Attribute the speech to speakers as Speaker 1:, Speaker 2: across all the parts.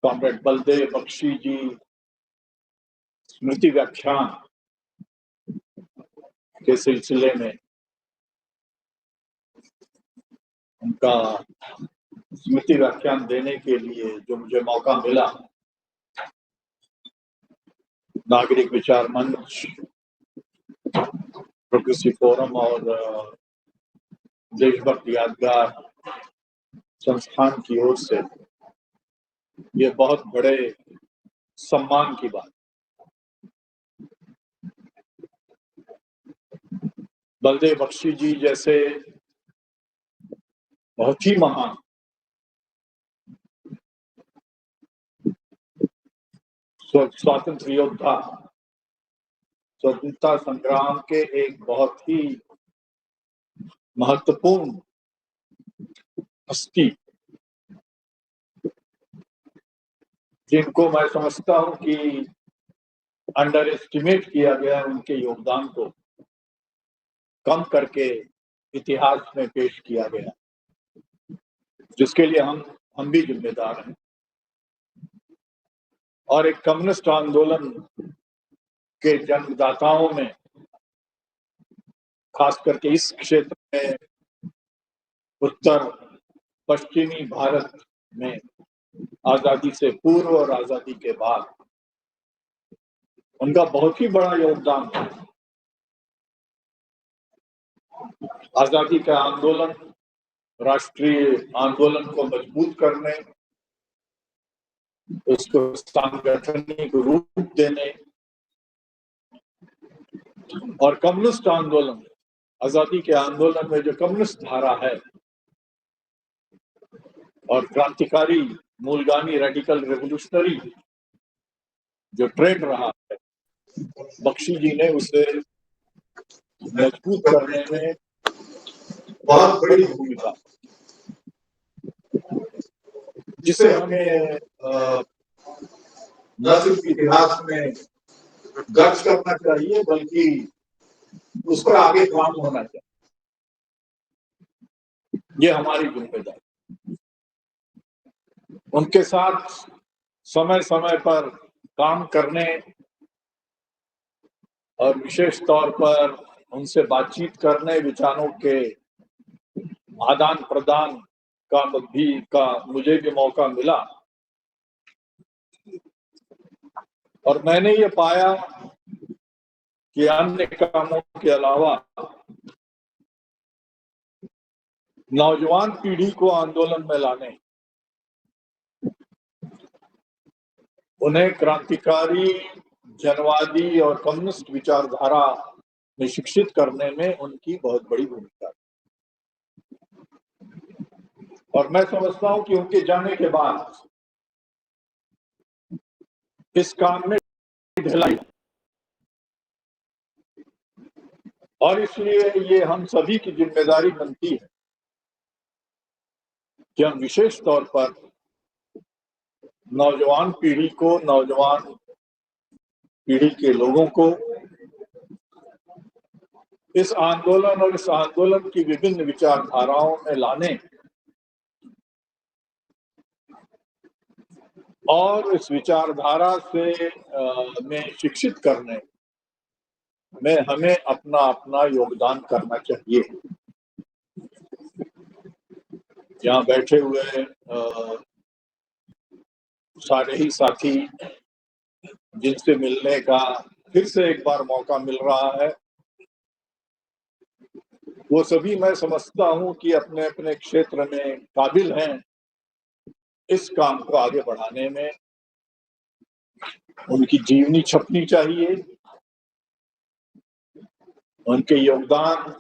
Speaker 1: Comrade Baldev Bakshi जी स्मृति व्याख्यान के सिलसिले में उनका स्मृति व्याख्यान देने के लिए जो मुझे मौका मिला, नागरिक विचार मंच, प्रोग्रेसिव फोरम और देशभक्त यादगार संस्थान की ओर से, ये बहुत बड़े सम्मान की बात। बलदेव बख्शी जी जैसे बहुत ही महान स्वातंत्र योद्धा, स्वतंत्रता संग्राम के एक बहुत ही महत्वपूर्ण हस्ती, जिनको मैं समझता हूं कि अंडर एस्टिमेट किया गया, उनके योगदान को कम करके इतिहास में पेश किया गया, जिसके लिए हम भी जिम्मेदार हैं। और एक कम्युनिस्ट आंदोलन के जन्मदाताओं में, खास करके इस क्षेत्र में, उत्तर पश्चिमी भारत में आजादी से पूर्व और आजादी के बाद उनका बहुत ही बड़ा योगदान है। आजादी का आंदोलन, राष्ट्रीय आंदोलन को मजबूत करने, उसको सांगठनिक रूप देने, और कम्युनिस्ट आंदोलन, आजादी के आंदोलन में जो कम्युनिस्ट धारा है और क्रांतिकारी मूलगामी रेडिकल रेवोल्यूशनरी जो ट्रेंड रहा है, बख्शी जी ने उसे मजबूत करने में बहुत बड़ी भूमिका, जिसे हमें न सिर्फ इतिहास में दर्ज करना चाहिए, बल्कि उस पर आगे काम होना चाहिए। ये हमारी जिम्मेदारी। उनके साथ समय समय पर काम करने और विशेष तौर पर उनसे बातचीत करने, विचारों के आदान प्रदान का मुझे भी मौका मिला। और मैंने ये पाया कि अन्य कामों के अलावा नौजवान पीढ़ी को आंदोलन में लाने, उन्हें क्रांतिकारी, जनवादी और कम्युनिस्ट विचारधारा में शिक्षित करने में उनकी बहुत बड़ी भूमिका है। और मैं समझता हूं कि उनके जाने के बाद इस काम में ढिलाई, और इसलिए ये हम सभी की जिम्मेदारी बनती है कि हम विशेष तौर पर नौजवान पीढ़ी को, नौजवान पीढ़ी के लोगों को इस आंदोलन और इस आंदोलन की विभिन्न विचारधाराओं में लाने और इस विचारधारा से में शिक्षित करने में हमें अपना अपना योगदान करना चाहिए। यहाँ बैठे हुए सारे ही साथी जिनसे मिलने का फिर से एक बार मौका मिल रहा है, वो सभी मैं समझता हूं कि अपने अपने क्षेत्र में काबिल हैं इस काम को आगे बढ़ाने में। उनकी जीवनी छपनी चाहिए, उनके योगदान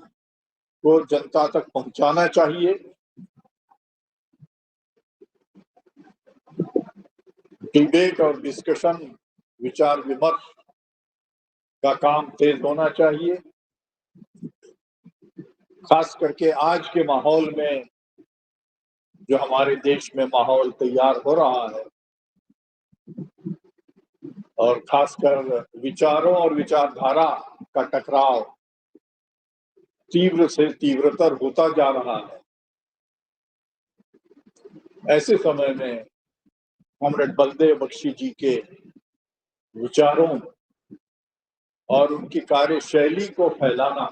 Speaker 1: को जनता तक पहुंचाना चाहिए। डिबेट और डिस्कशन, विचार विमर्श का काम तेज होना चाहिए। खास करके आज के माहौल में, जो हमारे देश में माहौल तैयार हो रहा है, और खासकर विचारों और विचारधारा का टकराव तीव्र से तीव्रतर होता जा रहा है, ऐसे समय में कॉमरेड बलदेव बख्शी जी के विचारों और उनकी कार्यशैली को फैलाना,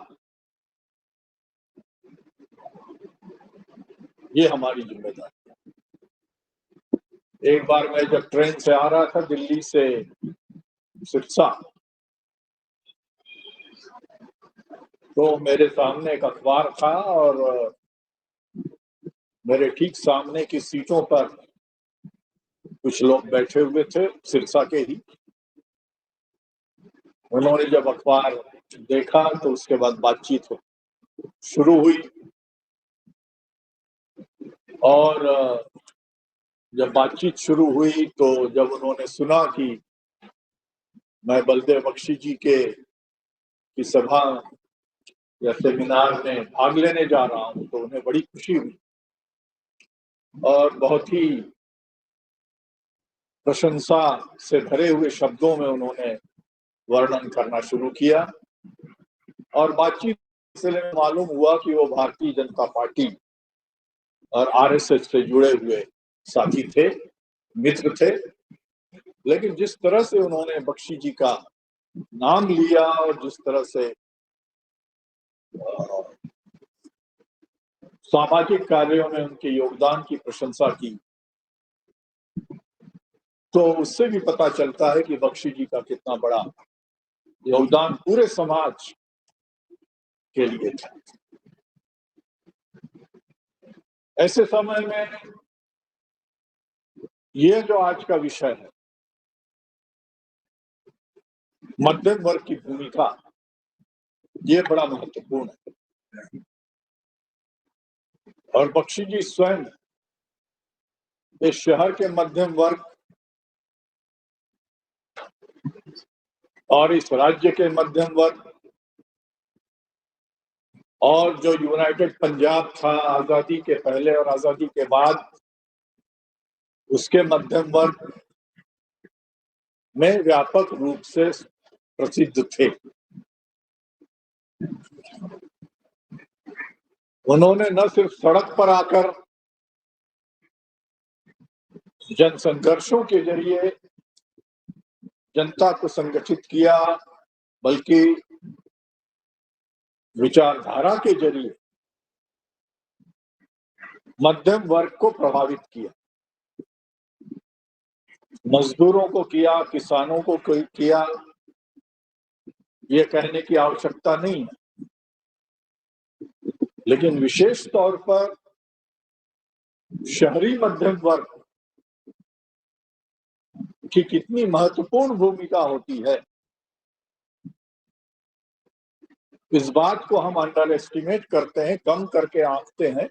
Speaker 1: ये हमारी जिम्मेदारी है। एक बार मैं जब ट्रेन से आ रहा था दिल्ली से सिरसा, तो मेरे सामने एक अखबार था और मेरे ठीक सामने की सीटों पर कुछ लोग बैठे हुए थे, सिरसा के ही। उन्होंने जब अखबार देखा तो उसके बाद बातचीत शुरू हुई और जब बातचीत शुरू हुई तो जब उन्होंने सुना कि मैं बलदेव बख्शी जी की सभा या सेमिनार में भाग लेने जा रहा हूं, तो उन्हें बड़ी खुशी हुई और बहुत ही प्रशंसा से भरे हुए शब्दों में उन्होंने वर्णन करना शुरू किया। और बातचीत सिलसिले में मालूम हुआ कि वो भारतीय जनता पार्टी और आरएसएस से जुड़े हुए साथी थे, मित्र थे। लेकिन जिस तरह से उन्होंने बख्शी जी का नाम लिया और जिस तरह से सामाजिक कार्यों में उनके योगदान की प्रशंसा की, तो उससे भी पता चलता है कि बख्शी जी का कितना बड़ा योगदान पूरे समाज के लिए था। ऐसे समय में ये जो आज का विषय है, मध्यम वर्ग की भूमिका, ये बड़ा महत्वपूर्ण है। और बख्शी जी स्वयं इस शहर के मध्यम वर्ग और इस राज्य के मध्यम वर्ग और जो यूनाइटेड पंजाब था आजादी के पहले और आजादी के बाद, उसके मध्यम वर्ग में व्यापक रूप से प्रसिद्ध थे। उन्होंने न सिर्फ सड़क पर आकर जन संघर्षों के जरिए जनता को संगठित किया, बल्कि विचारधारा के जरिए मध्यम वर्ग को प्रभावित किया। मजदूरों को किया, किसानों को किया, ये कहने की आवश्यकता नहीं है। लेकिन विशेष तौर पर शहरी मध्यम वर्ग की कितनी महत्वपूर्ण भूमिका होती है, इस बात को हम अंडर एस्टिमेट करते हैं, कम करके आंकते हैं।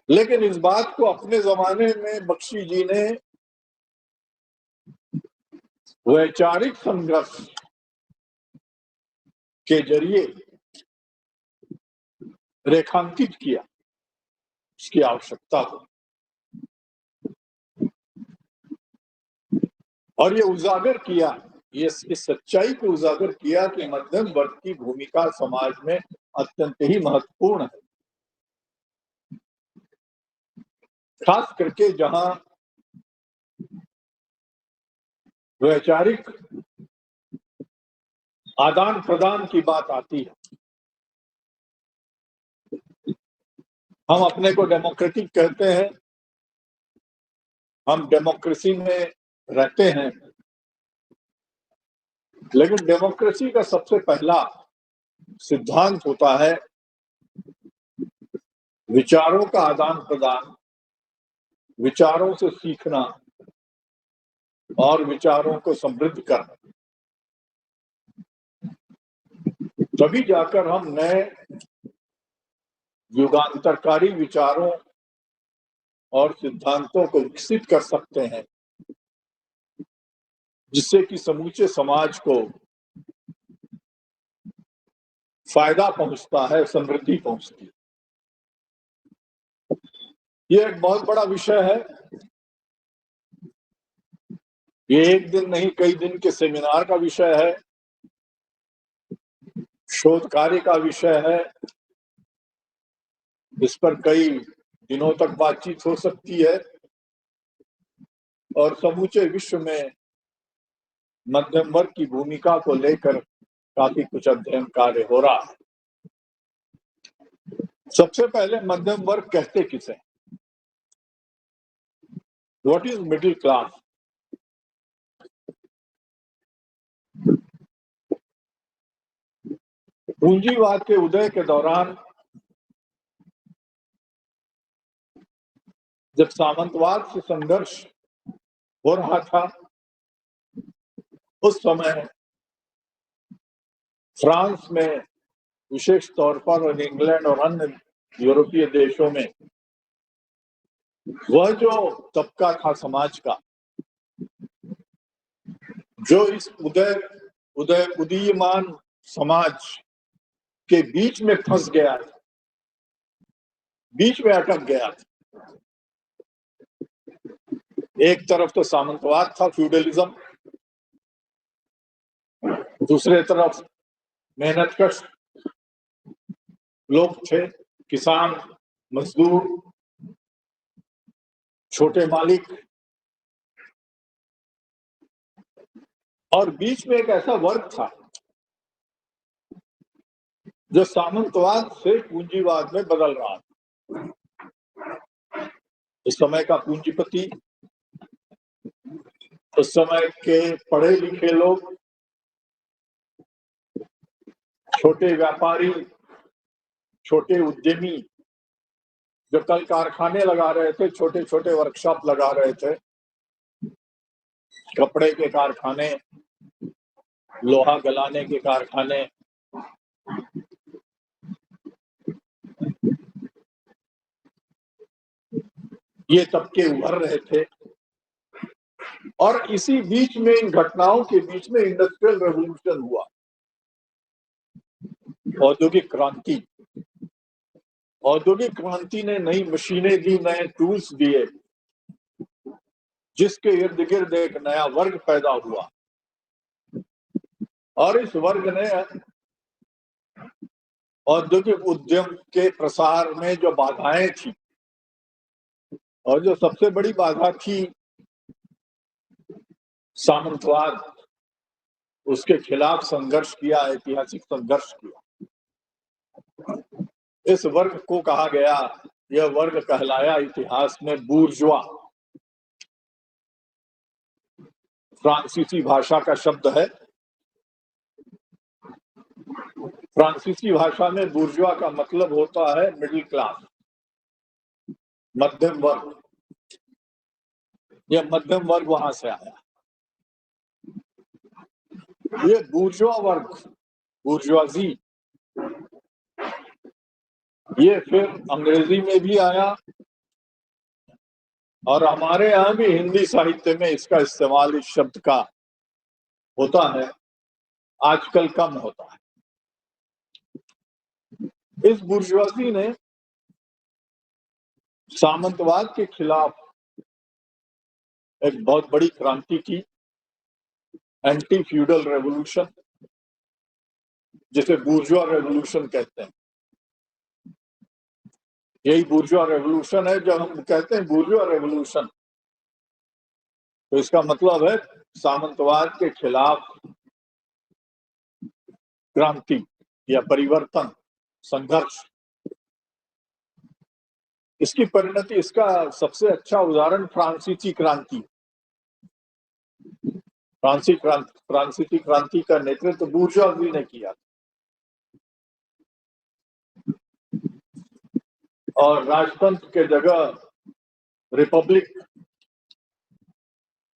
Speaker 1: लेकिन इस बात को अपने जमाने में बख्शी जी ने वैचारिक संघर्ष के जरिए रेखांकित किया, इसकी आवश्यकता हो। और ये उजागर किया, ये इस सच्चाई को उजागर किया कि मध्यम वर्ग की भूमिका समाज में अत्यंत ही महत्वपूर्ण है। खास करके जहां वैचारिक आदान प्रदान की बात आती है। हम अपने को डेमोक्रेटिक कहते हैं, हम डेमोक्रेसी में रहते हैं, लेकिन डेमोक्रेसी का सबसे पहला सिद्धांत होता है विचारों का आदान प्रदान, विचारों से सीखना और विचारों को समृद्ध करना। तभी जाकर हम नए युगांतरकारी विचारों और सिद्धांतों को विकसित कर सकते हैं, जिससे कि समूचे समाज को फायदा पहुंचता है, समृद्धि पहुंचती है। ये एक बहुत बड़ा विषय है। ये एक दिन नहीं, कई दिन के सेमिनार का विषय है, शोध कार्य का विषय है। इस पर कई दिनों तक बातचीत हो सकती है। और समूचे विश्व में मध्यम वर्ग की भूमिका को लेकर काफी कुछ अध्ययन कार्य हो रहा है। सबसे पहले मध्यम वर्ग कहते किसे? What is middle class? पूंजीवाद के उदय के दौरान जब सामंतवाद से संघर्ष हो रहा था, उस समय फ्रांस में विशेष तौर पर और इंग्लैंड और अन्य यूरोपीय देशों में वह जो तबका था समाज का, जो इस उदीयमान समाज के बीच में फंस गया, बीच में अटक गया। एक तरफ तो सामंतवाद था, फ्यूडलिज्म, दूसरे तरफ मेहनतकश लोग थे, किसान, मजदूर, छोटे मालिक, और बीच में एक ऐसा वर्ग था जो सामंतवाद से पूंजीवाद में बदल रहा था। उस समय का पूंजीपति, उस समय के पढ़े लिखे लोग, छोटे व्यापारी, छोटे उद्यमी जो कल कारखाने लगा रहे थे, छोटे छोटे वर्कशॉप लगा रहे थे, कपड़े के कारखाने, लोहा गलाने के कारखाने, ये तबके उभर रहे थे। और इसी बीच में, इन घटनाओं के बीच में इंडस्ट्रियल रेवोल्यूशन हुआ, औद्योगिक क्रांति। औद्योगिक क्रांति ने नई मशीनें दी, नए टूल्स दिए, जिसके इर्द गिर्द एक नया वर्ग पैदा हुआ, और इस वर्ग ने औद्योगिक उद्यम के प्रसार में जो बाधाएं थी, और जो सबसे बड़ी बाधा थी सामंतवाद, उसके खिलाफ संघर्ष किया, ऐतिहासिक संघर्ष किया। इस वर्ग को कहा गया, यह वर्ग कहलाया इतिहास में बूर्जुआ। फ्रांसीसी भाषा का शब्द है। फ्रांसीसी भाषा में बूर्जुआ का मतलब होता है मिडिल क्लास, मध्यम वर्ग। यह मध्यम वर्ग वहां से आया। ये बूर्जुआ वर्ग, बूर्जुआजी, ये फिर अंग्रेजी में भी आया, और हमारे यहाँ भी हिंदी साहित्य में इसका इस्तेमाल इस शब्द का होता है, आजकल कम होता है। इस बुर्जुआजी ने सामंतवाद के खिलाफ एक बहुत बड़ी क्रांति की, एंटी फ्यूडल रेवोल्यूशन, जिसे बुर्जुआ रेवोल्यूशन कहते हैं। यही बुर्जुआ रेवोल्यूशन है। जब हम कहते हैं बुर्जुआ रेवोल्यूशन, तो इसका मतलब है सामंतवाद के खिलाफ क्रांति या परिवर्तन, संघर्ष। इसकी परिणति, इसका सबसे अच्छा उदाहरण फ्रांसीसी क्रांति। फ्रांसीसी क्रांति का नेतृत्व बुर्जुआजी ने किया, और राजतंत्र के जगह Republic,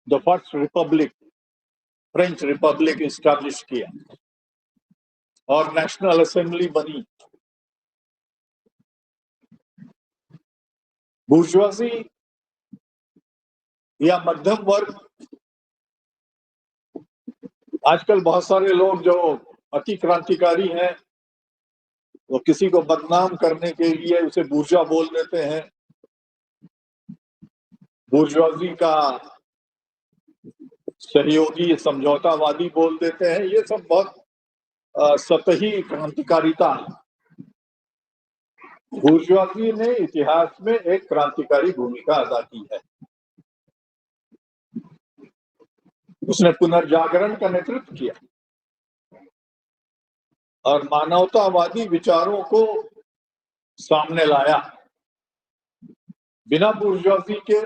Speaker 1: the first Republic, French Republic establish किया, और नेशनल असेंबली बनी। बुर्जुआजी या मध्यम वर्ग, आजकल बहुत सारे लोग जो अति क्रांतिकारी हैं, वो किसी को बदनाम करने के लिए उसे बुर्जुआ बोल देते हैं, बुर्जुआजी का सहयोगी, समझौतावादी बोल देते हैं। ये सब बहुत सतही क्रांतिकारिता है। बुर्जुआजी ने इतिहास में एक क्रांतिकारी भूमिका अदा की है। उसने पुनर्जागरण का नेतृत्व किया और मानवतावादी विचारों को सामने लाया। बिना बुर्जुआजी के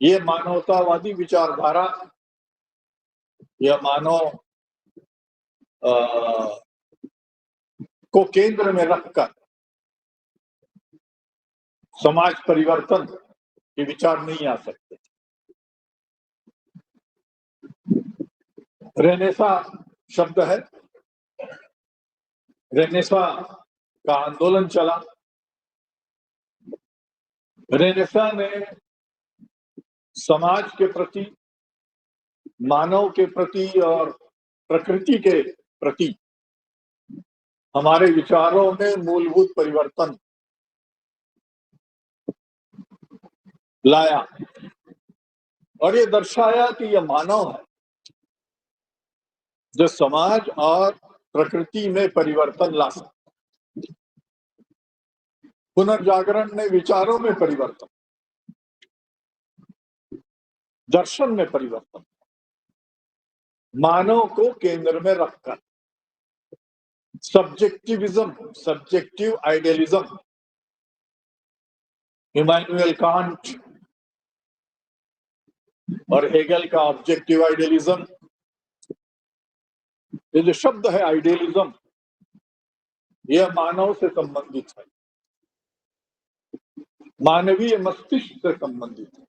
Speaker 1: ये मानवतावादी विचारधारा या मानव को केंद्र में रखकर समाज परिवर्तन के विचार नहीं आ सकते। रेनेसा शब्द है, रेनेसा का आंदोलन चला। रेनेसा ने समाज के प्रति, मानव के प्रति और प्रकृति के प्रति हमारे विचारों में मूलभूत परिवर्तन लाया और ये दर्शाया कि यह मानव है जो समाज और प्रकृति में परिवर्तन ला सकता। पुनर्जागरण ने विचारों में परिवर्तन, दर्शन में परिवर्तन, मानव को केंद्र में रखकर सब्जेक्टिविज्म, सब्जेक्टिव आइडियलिज्म, इमैनुअल कांट और हेगल का ऑब्जेक्टिव आइडियलिज्म, ये जो शब्द है आइडियलिज्म, यह मानव से संबंधित है, मानवीय मस्तिष्क से संबंधित है।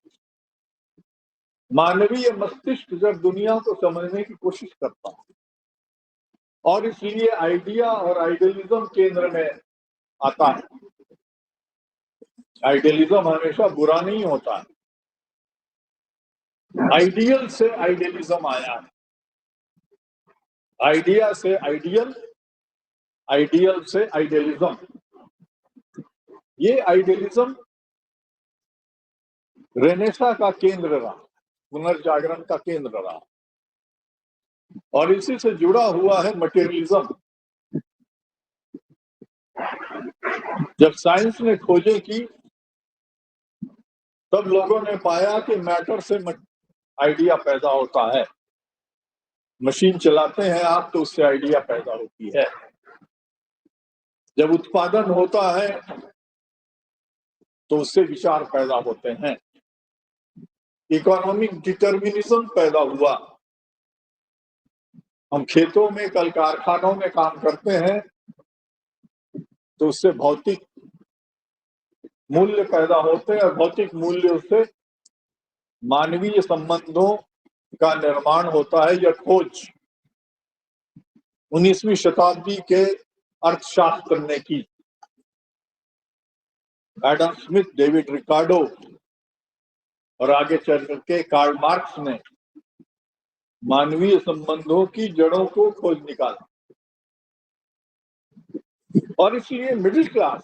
Speaker 1: मानवीय मस्तिष्क जब दुनिया को समझने की कोशिश करता है और इसलिए आइडिया और आइडियलिज्म केंद्र में आता है। आइडियलिज्म हमेशा बुरा नहीं होता है, आइडियल से आइडियलिज्म आया है, आइडिया से आइडियल, आइडियल से आइडियलिज्म। ये आइडियलिज्म रेनेसा का केंद्र रहा, पुनर्जागरण का केंद्र रहा और इसी से जुड़ा हुआ है मटेरियलिज्म। जब साइंस ने खोजें की तब लोगों ने पाया कि मैटर से आइडिया पैदा होता है। मशीन चलाते हैं आप तो उससे आइडिया पैदा होती है। जब उत्पादन होता है तो उससे विचार पैदा होते हैं। इकोनॉमिक डिटर्मिनिज्म पैदा हुआ। हम खेतों में, कल कारखानों में काम करते हैं तो उससे भौतिक मूल्य पैदा होते हैं और भौतिक मूल्य उससे मानवीय संबंधों का निर्माण होता है। यह खोज 19वीं शताब्दी के अर्थशास्त्र ने की। एडम स्मिथ, डेविड रिकार्डो और आगे चल के कार्ल मार्क्स ने मानवीय संबंधों की जड़ों को खोज निकाला और इसलिए मिडिल क्लास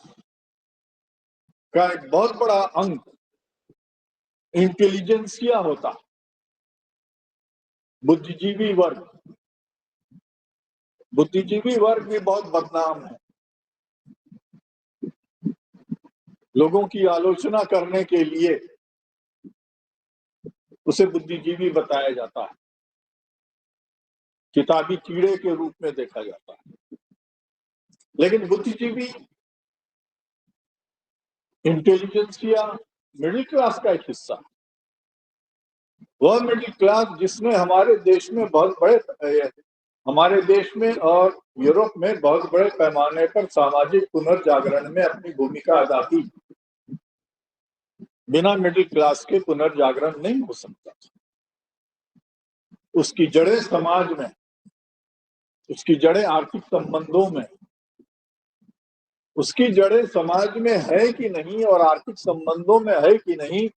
Speaker 1: का एक बहुत बड़ा अंग इंटेलिजेंसिया होता, बुद्धिजीवी वर्ग। बुद्धिजीवी वर्ग भी बहुत बदनाम है। लोगों की आलोचना करने के लिए उसे बुद्धिजीवी बताया जाता है, किताबी कीड़े के रूप में देखा जाता है। लेकिन बुद्धिजीवी, इंटेलिजेंसिया मिडिल क्लास का एक हिस्सा, वह मिडिल क्लास जिसने हमारे देश में और यूरोप में बहुत बड़े पैमाने पर सामाजिक पुनर्जागरण में अपनी भूमिका अदा की। बिना मिडिल क्लास के पुनर्जागरण नहीं हो सकता। उसकी जड़ें समाज में, उसकी जड़ें आर्थिक संबंधों में, उसकी जड़ें समाज में है कि नहीं और आर्थिक संबंधों में है कि नहीं,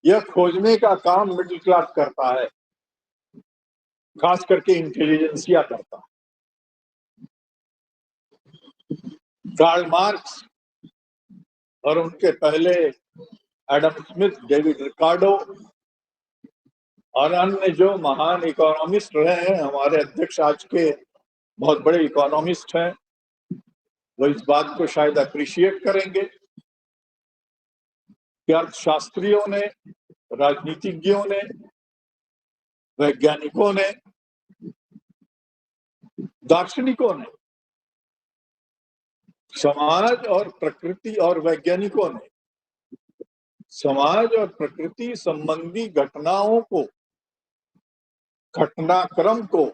Speaker 1: यह खोजने का काम मिडिल क्लास करता है, खास करके इंटेलिजेंसिया करता है। कार्ल मार्क्स और उनके पहले एडम स्मिथ, डेविड रिकार्डो और अन्य जो महान इकोनॉमिस्ट रहे हैं, हमारे अध्यक्ष आज के बहुत बड़े इकोनॉमिस्ट हैं, वो इस बात को शायद अप्रिशिएट करेंगे कि अर्थशास्त्रियों ने, राजनीतिज्ञों ने वैज्ञानिकों ने, दार्शनिकों ने, समाज और प्रकृति और वैज्ञानिकों ने समाज और प्रकृति संबंधी घटनाओं को, घटनाक्रम को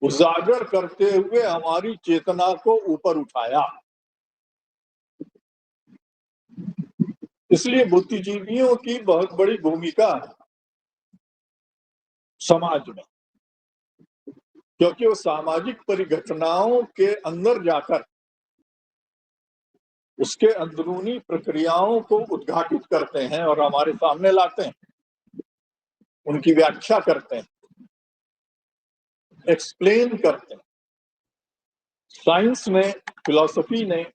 Speaker 1: उजागर करते हुए हमारी चेतना को ऊपर उठाया। इसलिए बुद्धिजीवियों की बहुत बड़ी भूमिका है समाज में, क्योंकि वो सामाजिक परिघटनाओं के अंदर जाकर उसके अंदरूनी प्रक्रियाओं को उद्घाटित करते हैं और हमारे सामने लाते हैं, उनकी व्याख्या करते हैं, एक्सप्लेन करते हैं। साइंस ने, फिलॉसफी ने,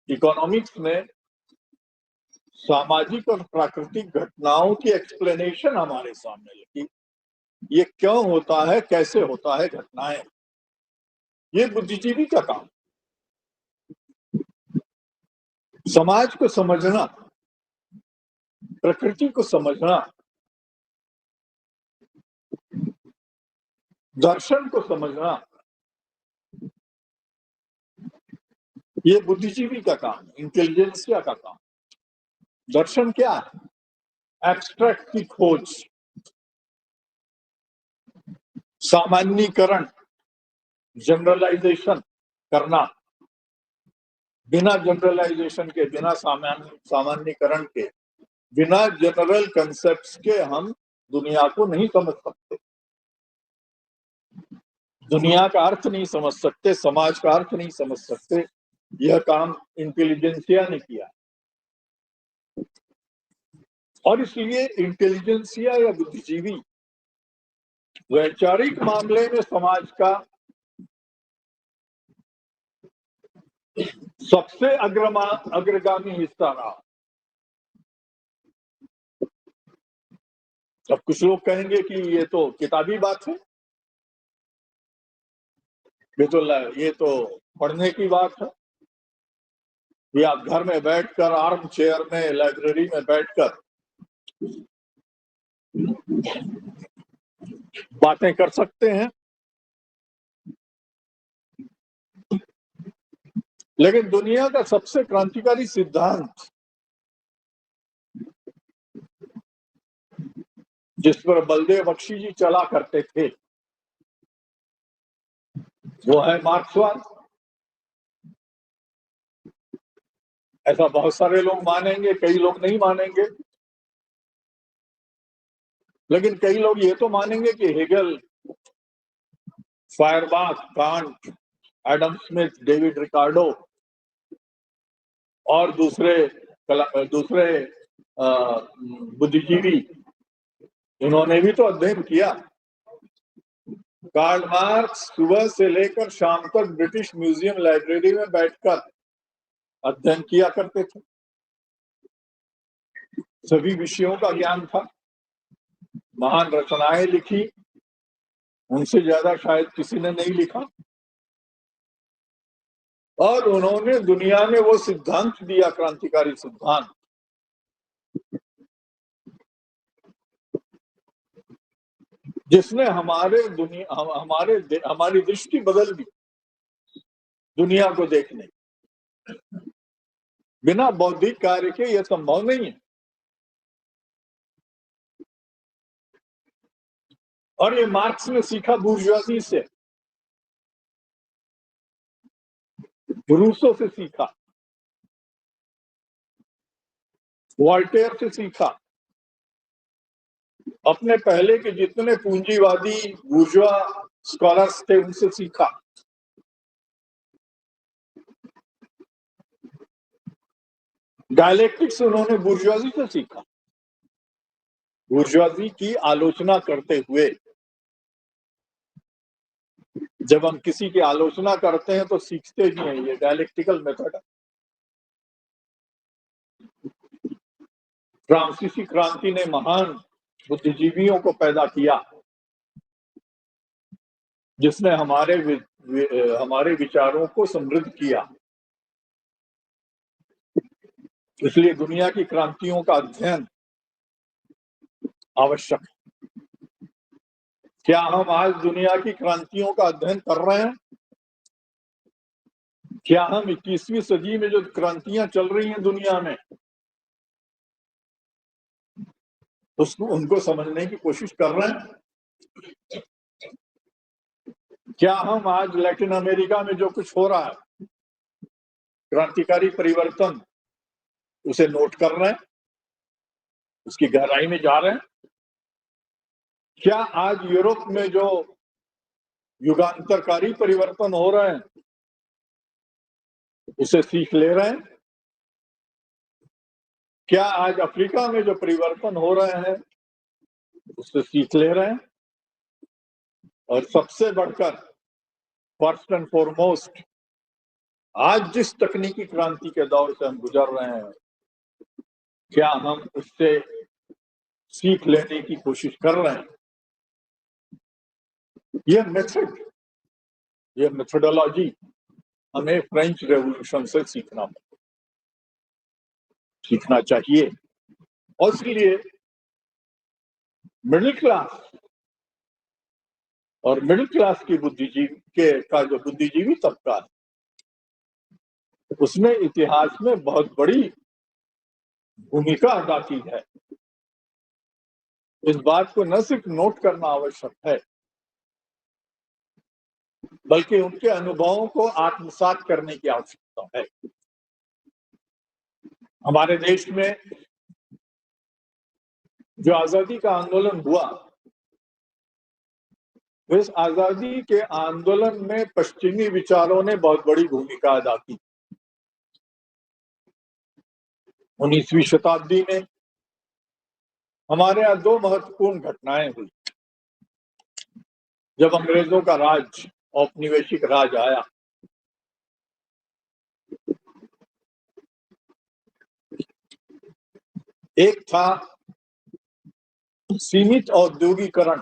Speaker 1: इकोनॉमिक्स ने सामाजिक और प्राकृतिक घटनाओं की एक्सप्लेनेशन हमारे सामने रखी। ये क्यों होता है, कैसे होता है घटनाएं, ये बुद्धिजीवी का काम। समाज को समझना, प्रकृति को समझना, दर्शन को समझना, ये बुद्धिजीवी का काम, इंटेलिजेंसिया का काम। दर्शन क्या है? एब्स्ट्रैक्ट की खोज, सामान्यीकरण, जनरलाइजेशन करना। बिना जनरलाइजेशन के, बिना सामान्यीकरण के, बिना जनरल कंसेप्ट्स के हम दुनिया को नहीं समझ सकते, दुनिया का अर्थ नहीं समझ सकते, समाज का अर्थ नहीं समझ सकते। यह काम इंटेलिजेंसिया ने किया और इसलिए इंटेलिजेंसिया या बुद्धिजीवी वैचारिक मामले में समाज का सबसे अग्रगामी हिस्सा रहा। अब कुछ लोग कहेंगे कि ये तो किताबी बात है, ये तो पढ़ने की बात है, या आप घर में बैठकर, आर्म चेयर में, लाइब्रेरी में बैठकर बातें कर सकते हैं। लेकिन दुनिया का सबसे क्रांतिकारी सिद्धांत जिस पर बलदेव बख्शी जी चला करते थे, वो है मार्क्सवाद। ऐसा बहुत सारे लोग मानेंगे, कई लोग नहीं मानेंगे, लेकिन कई लोग ये तो मानेंगे कि Hegel, Feuerbach, Kant, Adam Smith, David Ricardo और दूसरे बुद्धिजीवी, इन्होंने भी तो अध्ययन किया। कार्ल मार्क्स सुबह से लेकर शाम तक ब्रिटिश म्यूजियम लाइब्रेरी में बैठकर अध्ययन किया करते थे, सभी विषयों का ज्ञान था, महान रचनाएं लिखी, उनसे ज्यादा शायद किसी ने नहीं लिखा। और उन्होंने दुनिया में वो सिद्धांत दिया, क्रांतिकारी सिद्धांत, जिसने हमारी दृष्टि बदल दी दुनिया को देखने। बिना बौद्धिक कार्य के यह संभव नहीं है। और ये मार्क्स ने सीखा बुर्जुआजी से, रूसो से सीखा, वॉल्टेयर से सीखा, अपने पहले के जितने पूंजीवादी बुर्जुआ स्कॉलर्स थे उनसे सीखा। डायलेक्टिक्स उन्होंने बुर्जुआजी से सीखा। बुर्जुआजी की आलोचना करते हुए, जब हम किसी की आलोचना करते हैं तो सीखते भी हैं, ये डायलेक्टिकल मेथड है। फ्रांसीसी क्रांति ने महान बुद्धिजीवियों को पैदा किया, जिसने हमारे विचारों को समृद्ध किया। इसलिए दुनिया की क्रांतियों का अध्ययन आवश्यक है। क्या हम आज दुनिया की क्रांतियों का अध्ययन कर रहे हैं? क्या हम 21वीं सदी में जो क्रांतियां चल रही हैं दुनिया में उसको उनको समझने की कोशिश कर रहे हैं? क्या हम आज लैटिन अमेरिका में जो कुछ हो रहा है क्रांतिकारी परिवर्तन उसे नोट कर रहे हैं, उसकी गहराई में जा रहे हैं? क्या आज यूरोप में जो युगांतरकारी परिवर्तन हो रहे हैं उसे सीख ले रहे हैं? क्या आज अफ्रीका में जो परिवर्तन हो रहे हैं उससे सीख ले रहे हैं? और सबसे बढ़कर फर्स्ट एंड फॉरमोस्ट आज जिस तकनीकी क्रांति के दौर से हम गुजर रहे हैं, क्या हम उससे सीख लेने की कोशिश कर रहे हैं? यह मेथड, यह मेथोडोलॉजी हमें फ्रेंच रेवोल्यूशन से सीखना चाहिए। और इसलिए मिडिल क्लास और मिडिल क्लास की जो बुद्धिजीवी तबका है उसने इतिहास में बहुत बड़ी भूमिका अदा की है। इस बात को न सिर्फ नोट करना आवश्यक है बल्कि उनके अनुभवों को आत्मसात करने की आवश्यकता है। हमारे देश में जो आजादी का आंदोलन हुआ, इस आजादी के आंदोलन में पश्चिमी विचारों ने बहुत बड़ी भूमिका अदा की। 19वीं शताब्दी में हमारे यहाँ दो महत्वपूर्ण घटनाएं हुई। जब अंग्रेजों का राज, औपनिवेशिक राज आया, एक था सीमित औद्योगिकरण,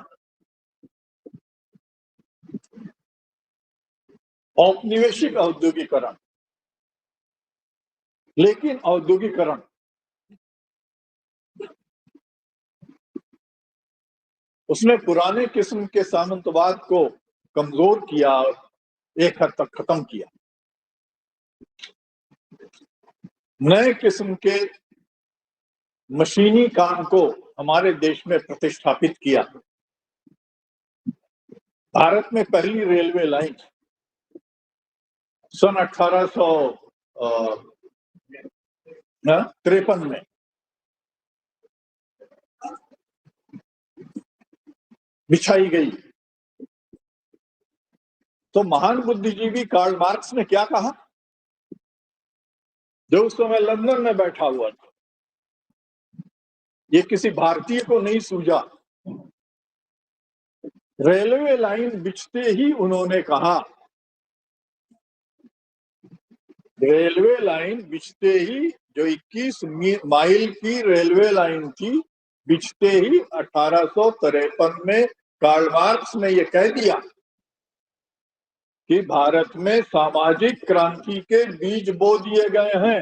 Speaker 1: औपनिवेशिक औद्योगिकरण। लेकिन औद्योगिकरण उसने पुराने किस्म के सामंतवाद को कमजोर किया और एक हद तक खत्म किया। नए किस्म के मशीनी काम को हमारे देश में प्रतिष्ठापित किया। भारत में पहली रेलवे लाइन सन 1853 में बिछाई गई। तो महान बुद्धिजीवी कार्ल मार्क्स ने क्या कहा, जो उस समय लंदन में बैठा हुआ था? ये किसी भारतीय को नहीं सूझा। रेलवे लाइन बिछते ही उन्होंने कहा, रेलवे लाइन बिछते ही, जो 21 माइल की रेलवे लाइन थी, बिछते ही 1853 में कार्ल मार्क्स ने यह कह दिया कि भारत में सामाजिक क्रांति के बीज बो दिए गए हैं।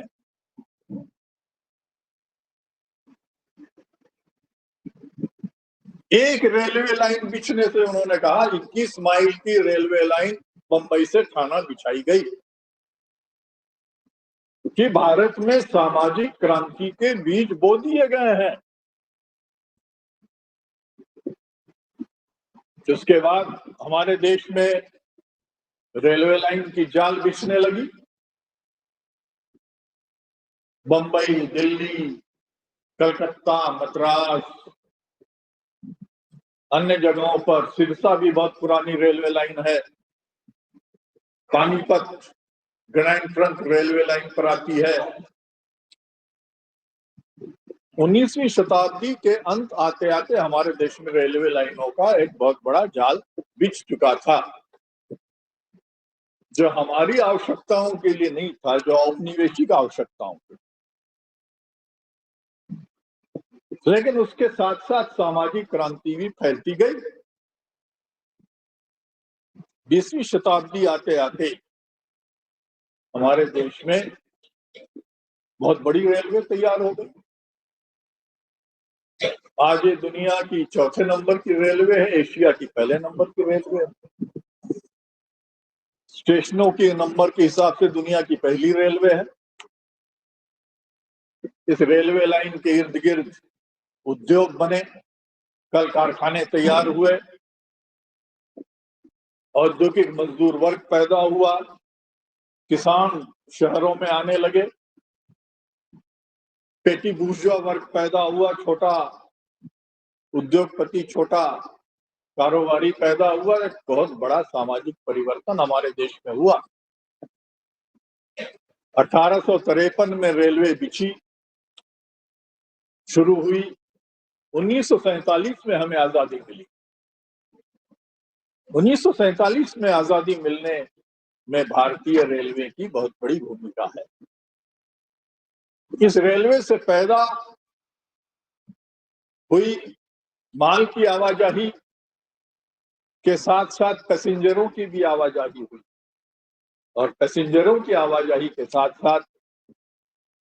Speaker 1: एक रेलवे लाइन बिछने से उन्होंने कहा 21 माइल की रेलवे लाइन बंबई से ठाणा बिछाई गई कि भारत में सामाजिक क्रांति के बीज बो दिए गए हैं। जिसके बाद हमारे देश में रेलवे लाइन की जाल बिछने लगी। बंबई, दिल्ली, कलकत्ता, मद्रास, अन्य जगहों पर, सिरसा भी बहुत पुरानी रेलवे लाइन है, Panipat grand trunk railway line पर आती है। 19वीं शताब्दी के अंत आते आते हमारे देश में रेलवे लाइनों का एक बहुत बड़ा जाल बिछ चुका था, जो हमारी आवश्यकताओं के लिए नहीं था, जो औपनिवेशिक आवश्यकताओं के। लेकिन उसके साथ साथ सामाजिक क्रांति भी फैलती गई। 20वीं शताब्दी आते आते हमारे देश में बहुत बड़ी रेलवे तैयार हो गई। आज ये दुनिया की चौथे नंबर की रेलवे है, एशिया की पहले नंबर की रेलवे है। स्टेशनों के नंबर के हिसाब से दुनिया की पहली रेलवे है। इस रेलवे लाइन के इर्द गिर्द उद्योग बने, कल कारखाने तैयार हुए, औद्योगिक मजदूर वर्ग पैदा हुआ, किसान शहरों में आने लगे, पेटी बुर्जुआ वर्ग पैदा हुआ, छोटा उद्योगपति, छोटा कारोबारी पैदा हुआ। एक बहुत बड़ा सामाजिक परिवर्तन हमारे देश में हुआ। 1853 में रेलवे बिछी, शुरू हुई। 1947 में हमें आजादी मिली। 1947 में आजादी मिलने में भारतीय रेलवे की बहुत बड़ी भूमिका है। इस रेलवे से पैदा हुई माल की आवाजाही के साथ साथ पैसेंजरों की भी आवाजाही हुई, और पैसेंजरों की आवाजाही के साथ साथ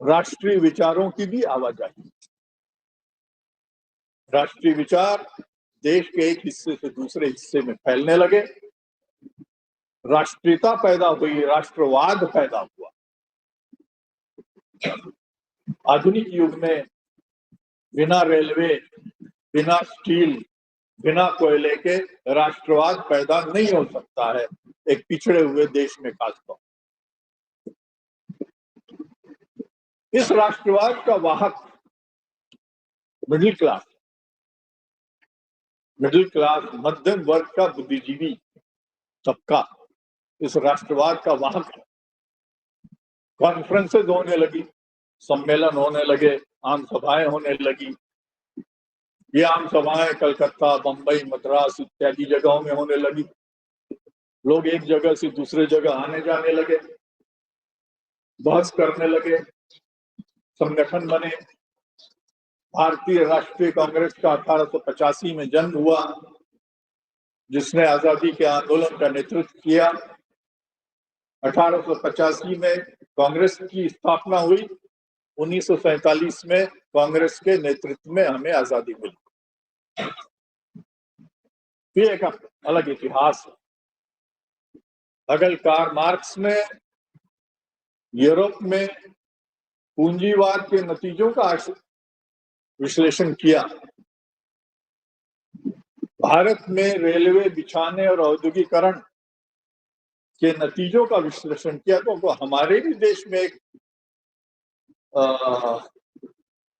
Speaker 1: राष्ट्रीय विचारों की भी आवाजाही। राष्ट्रीय विचार देश के एक हिस्से से दूसरे हिस्से में फैलने लगे, राष्ट्रीयता पैदा हुई, राष्ट्रवाद पैदा हुआ। आधुनिक युग में बिना रेलवे, बिना स्टील, बिना कोयले के राष्ट्रवाद पैदा नहीं हो सकता है, एक पिछड़े हुए देश में खासतौर। इस राष्ट्रवाद का वाहक मिडिल क्लास, मध्यम वर्ग का बुद्धिजीवी तबका इस राष्ट्रवाद का वाहक है। कॉन्फ्रेंसेज होने लगी, सम्मेलन होने लगे, आम सभाएं होने लगी। ये आम सभाएं कलकत्ता, बंबई, मद्रास इत्यादि जगहों में होने लगी। लोग एक जगह से दूसरे जगह आने जाने लगे, बहस करने लगे, संगठन बने। भारतीय राष्ट्रीय कांग्रेस का 1885 में जन्म हुआ, जिसने आजादी के आंदोलन का नेतृत्व किया। 1885 में कांग्रेस की स्थापना हुई। 1947 में कांग्रेस के नेतृत्व में हमें आजादी मिली। ये एक अलग इतिहास है। अगर कार्ल मार्क्स ने यूरोप में पूंजीवाद के नतीजों का विश्लेषण किया, भारत में रेलवे बिछाने और औद्योगिकरण के नतीजों का विश्लेषण किया, तो हमारे भी देश में एक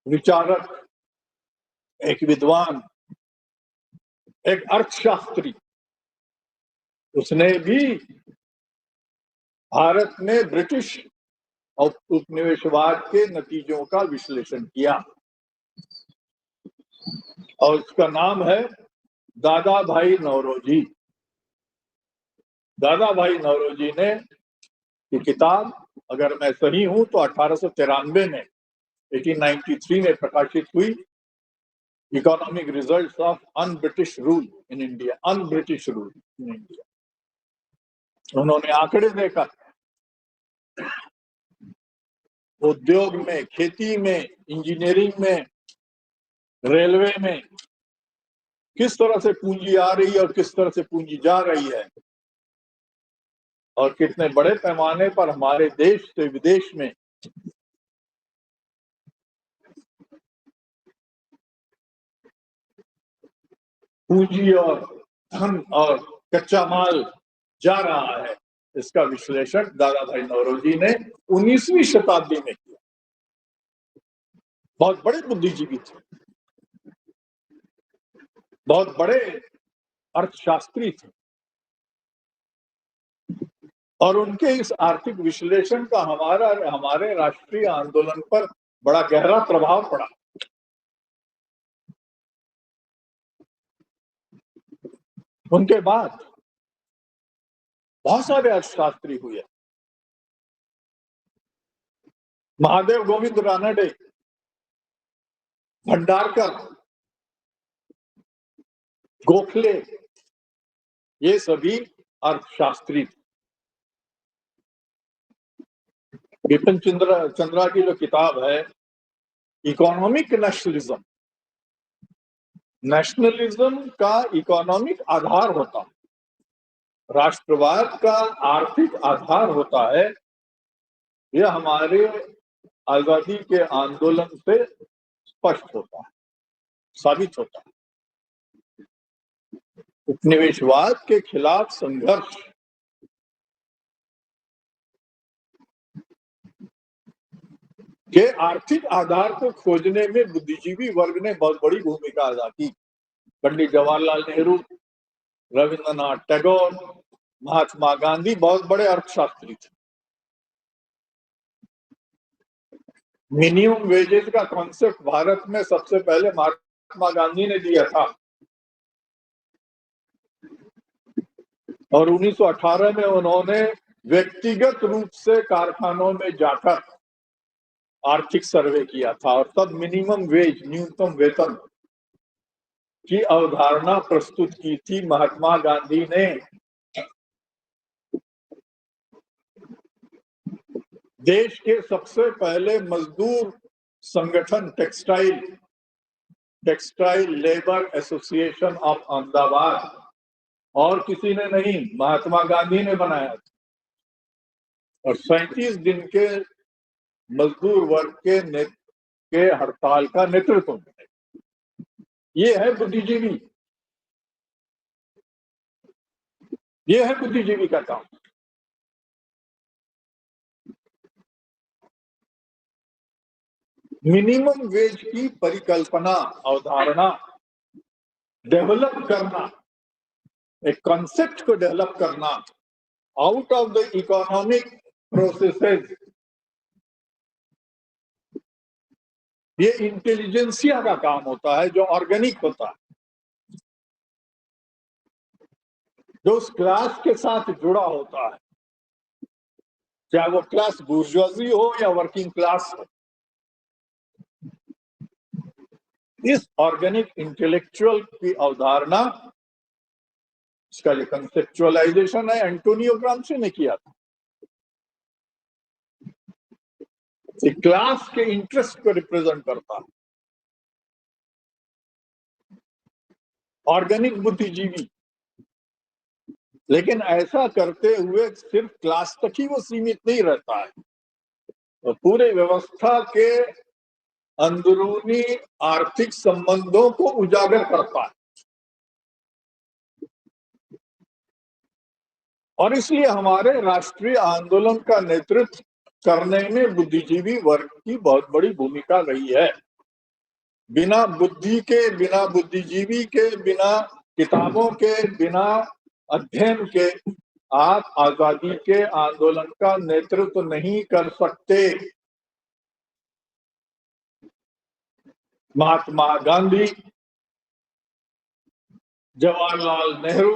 Speaker 1: विचारक, एक विद्वान, एक अर्थशास्त्री, उसने भी भारत में ब्रिटिश उपनिवेशवाद के नतीजों का विश्लेषण किया, और उसका नाम है दादा भाई नौरोजी। दादा भाई नौरोजी ने ये किताब, अगर मैं सही हूं तो 1893 में 1893 में प्रकाशित हुई, economic results of un-British rule in India, un-British rule in India. उन्होंने आंकड़े देखा, उद्योग में, खेती में, इंजीनियरिंग में, रेलवे में किस तरह से पूंजी आ रही है और किस तरह से पूंजी जा रही है, और कितने बड़े पैमाने पर हमारे देश से विदेश में पूंजी और धन और कच्चा माल जा रहा है। इसका विश्लेषण दादा भाई नौरोजी ने 19वीं शताब्दी में किया। बहुत बड़े बुद्धिजीवी थे, बहुत बड़े अर्थशास्त्री थे, और उनके इस आर्थिक विश्लेषण का हमारे राष्ट्रीय आंदोलन पर बड़ा गहरा प्रभाव पड़ा। उनके बाद बहुत सारे अर्थशास्त्री हुए। महादेव गोविंद रानडे, भंडारकर, गोखले, ये सभी अर्थशास्त्री थे। बिपिन चंद्रा की जो किताब है इकोनॉमिक नेशनलिज्म, नेशनलिज्म का इकोनॉमिक आधार होता है, राष्ट्रवाद का आर्थिक आधार होता है। यह हमारे आजादी के आंदोलन से स्पष्ट होता है, साबित होता है। उपनिवेशवाद के खिलाफ संघर्ष के आर्थिक आधार को खोजने में बुद्धिजीवी वर्ग ने बहुत बड़ी भूमिका अदा की। पंडित जवाहरलाल नेहरू, रविंद्रनाथ टैगोर, महात्मा गांधी बहुत बड़े अर्थशास्त्री थे। मिनिमम वेजेस का कॉन्सेप्ट भारत में सबसे पहले महात्मा गांधी ने दिया था और 1918 में उन्होंने व्यक्तिगत रूप से कारखानों में जाकर आर्थिक सर्वे किया था और तब मिनिमम वेज, न्यूनतम वेतन की अवधारणा प्रस्तुत की थी महात्मा गांधी ने। देश के सबसे पहले मजदूर संगठन textile labour association of Ahmedabad और किसी ने नहीं, महात्मा गांधी ने बनाया था और 37 दिन के मजदूर वर्ग के हड़ताल का नेतृत्व किया। ये है बुद्धिजीवी, ये है बुद्धिजीवी का काम। मिनिमम वेज की परिकल्पना, अवधारणा डेवलप करना, एक कॉन्सेप्ट को डेवलप करना out of the economic processes, ये इंटेलिजेंसिया का काम होता है, जो ऑर्गेनिक होता है, जो उस क्लास के साथ जुड़ा होता है, चाहे वो क्लास बुर्जुआजी हो या वर्किंग क्लास हो। इस ऑर्गेनिक इंटेलेक्चुअल की अवधारणा, इसका जो कंसेप्चुअलाइजेशन है, एंटोनियो ग्राम्शी ने किया था। क्लास के इंटरेस्ट को रिप्रेजेंट करता है ऑर्गेनिक बुद्धिजीवी, लेकिन ऐसा करते हुए सिर्फ क्लास तक ही वो सीमित नहीं रहता है, तो पूरे व्यवस्था के अंदरूनी आर्थिक संबंधों को उजागर करता है। और इसलिए हमारे राष्ट्रीय आंदोलन का नेतृत्व करने में बुद्धिजीवी वर्ग की बहुत बड़ी भूमिका रही है। बिना बुद्धि के, बिना बुद्धिजीवी के, बिना किताबों के, बिना अध्ययन के आप आजादी के आंदोलन का नेतृत्व नहीं कर सकते। महात्मा गांधी, जवाहरलाल नेहरू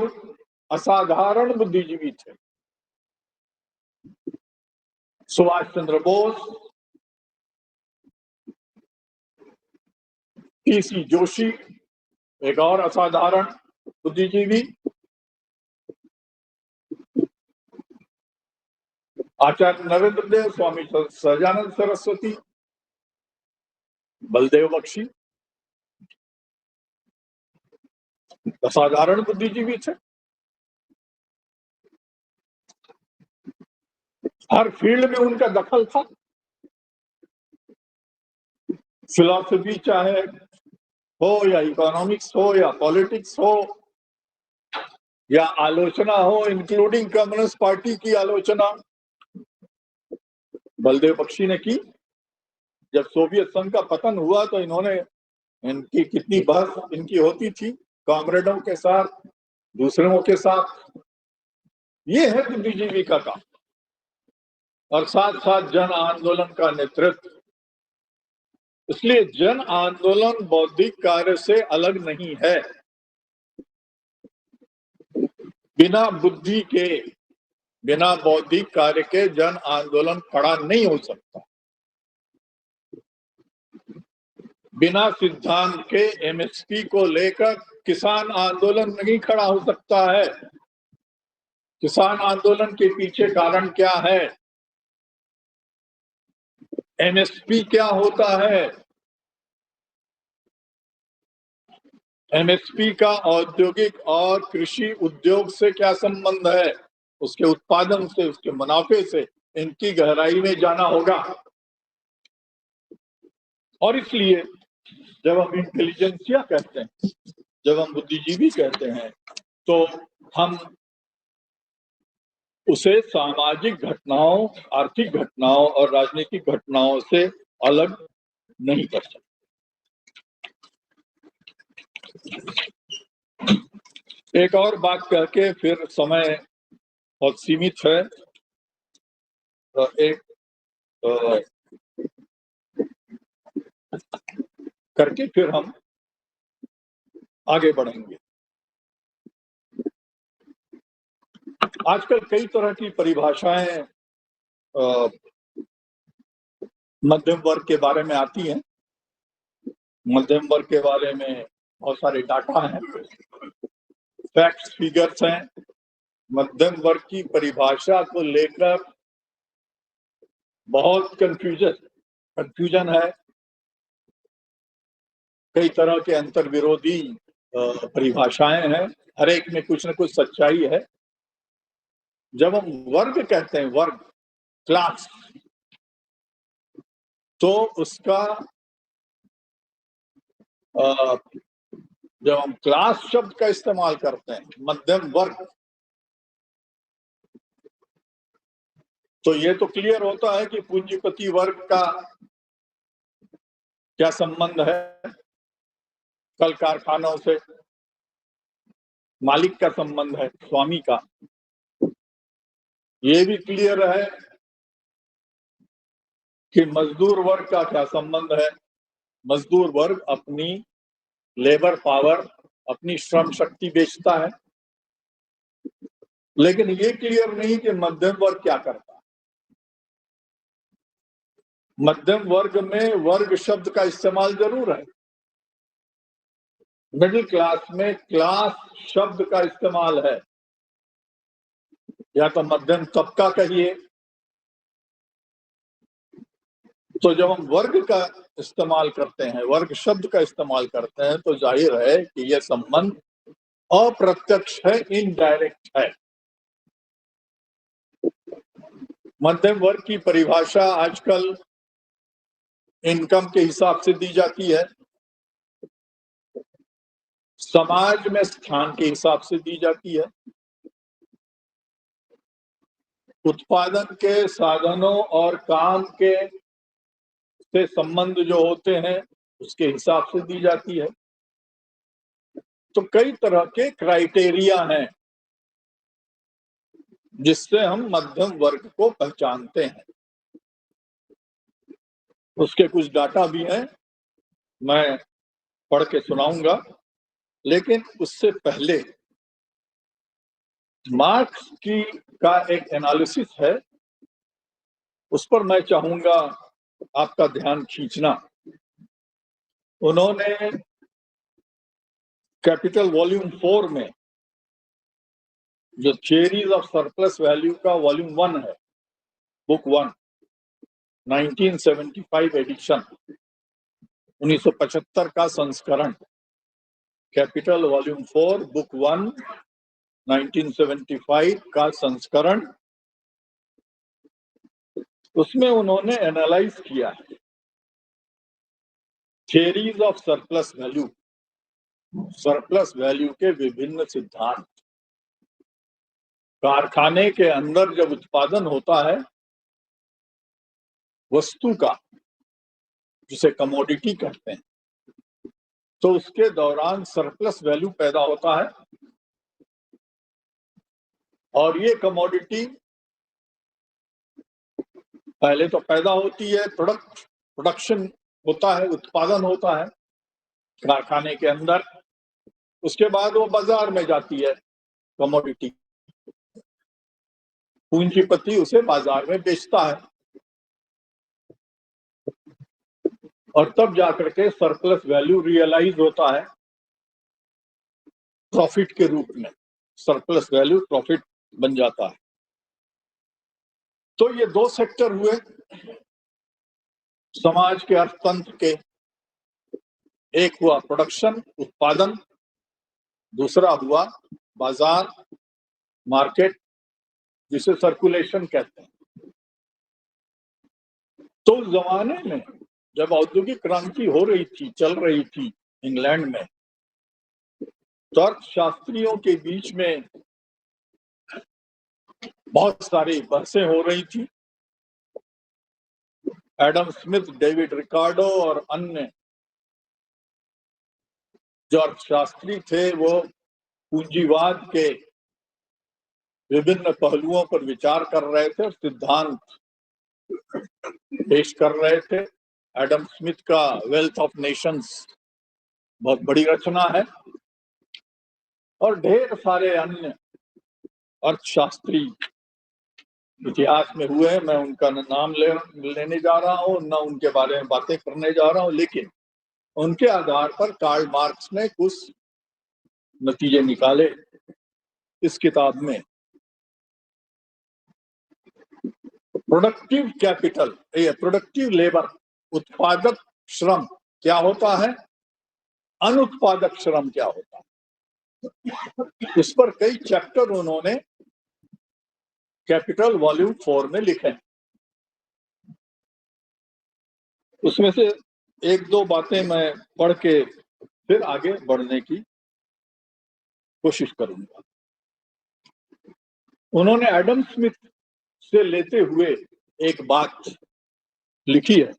Speaker 1: असाधारण बुद्धिजीवी थे। सुभाष चंद्र बोस, पीसी जोशी एक और असाधारण बुद्धिजीवी, आचार्य नरेंद्र देव, स्वामी सहजानंद सरस्वती, बलदेव बख्शी असाधारण बुद्धिजीवी थे। हर फील्ड में उनका दखल था। फिलॉसफी चाहे हो या इकोनॉमिक्स हो या पॉलिटिक्स हो या आलोचना हो, इंक्लूडिंग कम्युनिस्ट पार्टी की आलोचना बलदेव बख्शी ने की। जब सोवियत संघ का पतन हुआ तो इन्होंने, इनकी कितनी बहस इनकी होती थी कॉमरेडों के साथ, दूसरों के साथ। ये है बुद्धिजीवी का काम। और साथ साथ जन आंदोलन का नेतृत्व। इसलिए जन आंदोलन बौद्धिक कार्य से अलग नहीं है। बिना बुद्धि के, बिना बौद्धिक कार्य के जन आंदोलन खड़ा नहीं हो सकता। बिना सिद्धांत के एमएसपी को लेकर किसान आंदोलन नहीं खड़ा हो सकता है। किसान आंदोलन के पीछे कारण क्या है? एमएसपी क्या होता है? एमएसपी का औद्योगिक और कृषि उद्योग से क्या संबंध है, उसके उत्पादन से, उसके मुनाफे से इनकी गहराई में जाना होगा। और इसलिए जब हम इंटेलिजेंसिया कहते हैं, जब हम बुद्धिजीवी कहते हैं, तो हम उसे सामाजिक घटनाओं, आर्थिक घटनाओं और राजनीतिक घटनाओं से अलग नहीं कर सकते। एक और बात कह के फिर समय बहुत सीमित है, एक करके फिर हम आगे बढ़ेंगे। आजकल कई तरह की परिभाषाएं मध्यम वर्ग के बारे में आती हैं। मध्यम वर्ग के बारे में बहुत सारे डाटा हैं, फैक्ट्स, फिगर्स हैं। मध्यम वर्ग की परिभाषा को लेकर बहुत कंफ्यूजन है। कई तरह के अंतर्विरोधी परिभाषाएं हैं, हर एक में कुछ न कुछ सच्चाई है। जब हम वर्ग कहते हैं, वर्ग, क्लास, तो उसका जब हम क्लास शब्द का इस्तेमाल करते हैं, मध्यम वर्ग, तो ये तो क्लियर होता है कि पूंजीपति वर्ग का क्या संबंध है कल कारखानों से, मालिक का संबंध है, स्वामी का। ये भी क्लियर है कि मजदूर वर्ग का क्या संबंध है। मजदूर वर्ग अपनी लेबर पावर, अपनी श्रम शक्ति बेचता है। लेकिन ये क्लियर नहीं कि मध्यम वर्ग क्या करता है। मध्यम वर्ग में वर्ग शब्द का इस्तेमाल जरूर है। मिडिल क्लास में क्लास शब्द का इस्तेमाल है, या तो मध्यम तबका कहिए। तो जब हम वर्ग का इस्तेमाल करते हैं, वर्ग शब्द का इस्तेमाल करते हैं, तो जाहिर है कि यह संबंध अप्रत्यक्ष है, इनडायरेक्ट है। मध्यम वर्ग की परिभाषा आजकल इनकम के हिसाब से दी जाती है, समाज में स्थान के हिसाब से दी जाती है, उत्पादन के साधनों और काम के से संबंध जो होते हैं उसके हिसाब से दी जाती है। तो कई तरह के क्राइटेरिया हैं जिससे हम मध्यम वर्ग को पहचानते हैं। उसके कुछ डाटा भी हैं, मैं पढ़ के सुनाऊंगा। लेकिन उससे पहले मार्क्स का एक एनालिसिस है, उस पर मैं चाहूंगा आपका ध्यान खींचना। उन्होंने कैपिटल वॉल्यूम 4 में, जो थियरीज ऑफ सरप्लस वैल्यू का वॉल्यूम 1 है, बुक 1, 1975 एडिशन, 1975 का संस्करण, कैपिटल वॉल्यूम 4, बुक 1, 1975 का संस्करण, उसमें उन्होंने एनालाइज किया है theories of surplus value, surplus value के विभिन्न सिद्धांत। कारखाने के अंदर जब उत्पादन होता है वस्तु का, जिसे कमोडिटी कहते हैं, तो उसके दौरान सरप्लस वैल्यू पैदा होता है। और ये कमोडिटी पहले तो पैदा होती है, प्रोडक्शन होता है, उत्पादन होता है कारखाने के अंदर। उसके बाद वो बाजार में जाती है कमोडिटी, पूंजीपति उसे बाजार में बेचता है, और तब जाकर के सरप्लस वैल्यू रियलाइज होता है प्रॉफिट के रूप में। सरप्लस वैल्यू प्रॉफिट बन जाता है। तो ये दो सेक्टर हुए समाज के अर्थतंत्र के। एक हुआ प्रोडक्शन, उत्पादन, दूसरा हुआ बाजार, मार्केट, जिसे सर्कुलेशन कहते हैं। तो उस जमाने में जब औद्योगिक क्रांति हो रही थी, चल रही थी इंग्लैंड में, तो अर्थशास्त्रियों के बीच में बहुत सारी बहसें हो रही थी। एडम स्मिथ, डेविड रिकार्डो और अन्य जो अर्थशास्त्री थे वो पूंजीवाद के विभिन्न पहलुओं पर विचार कर रहे थे और सिद्धांत पेश कर रहे थे। एडम स्मिथ का वेल्थ ऑफ नेशंस बहुत बड़ी रचना है और ढेर सारे अन्य अर्थशास्त्री इतिहास में हुए हैं। मैं उनका नाम लेने जा रहा हूँ, न उनके बारे में बातें करने जा रहा हूँ, लेकिन उनके आधार पर कार्ल मार्क्स ने कुछ नतीजे निकाले इस किताब में। प्रोडक्टिव कैपिटल, प्रोडक्टिव लेबर, उत्पादक श्रम क्या होता है, अनुत्पादक श्रम क्या होता है, इस पर कई चैप्टर उन्होंने कैपिटल वॉल्यूम 4 में लिखे। उसमें से एक दो बातें मैं पढ़ के फिर आगे बढ़ने की कोशिश करूंगा। उन्होंने एडम स्मिथ से लेते हुए एक बात लिखी है,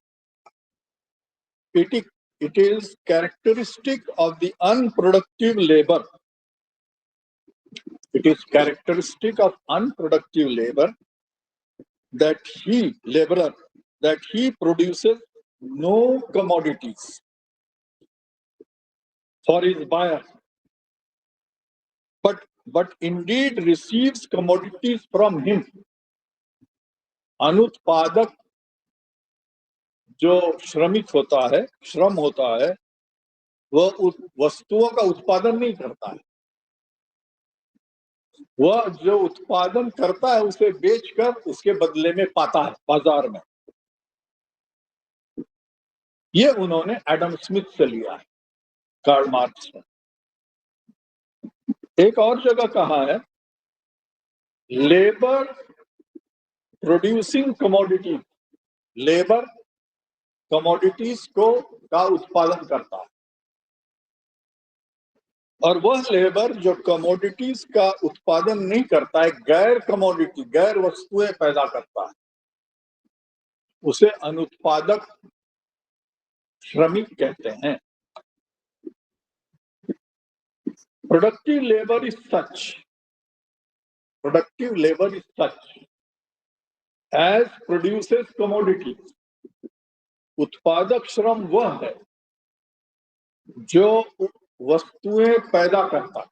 Speaker 1: it is characteristic of the unproductive labor, it is characteristic of unproductive labor that he produces no commodities for his buyer, but indeed receives commodities from him. अनुत्पादक जो श्रमिक होता है, श्रम होता है, वह वस्तुओं का उत्पादन नहीं करता है, वह जो उत्पादन करता है उसे बेचकर उसके बदले में पाता है बाजार में। ये उन्होंने एडम स्मिथ से लिया है, कार्ल मार्क्स ने। एक और जगह कहा है, labour producing commodity, labour commodities का उत्पादन करता है, और वह लेबर जो कमोडिटीज का उत्पादन नहीं करता है, गैर कमोडिटी, गैर वस्तुएं पैदा करता है, उसे अनुत्पादक श्रमिक कहते हैं। Productive labour is such as produces commodity. उत्पादक श्रम वह है जो वस्तुएं पैदा करता है।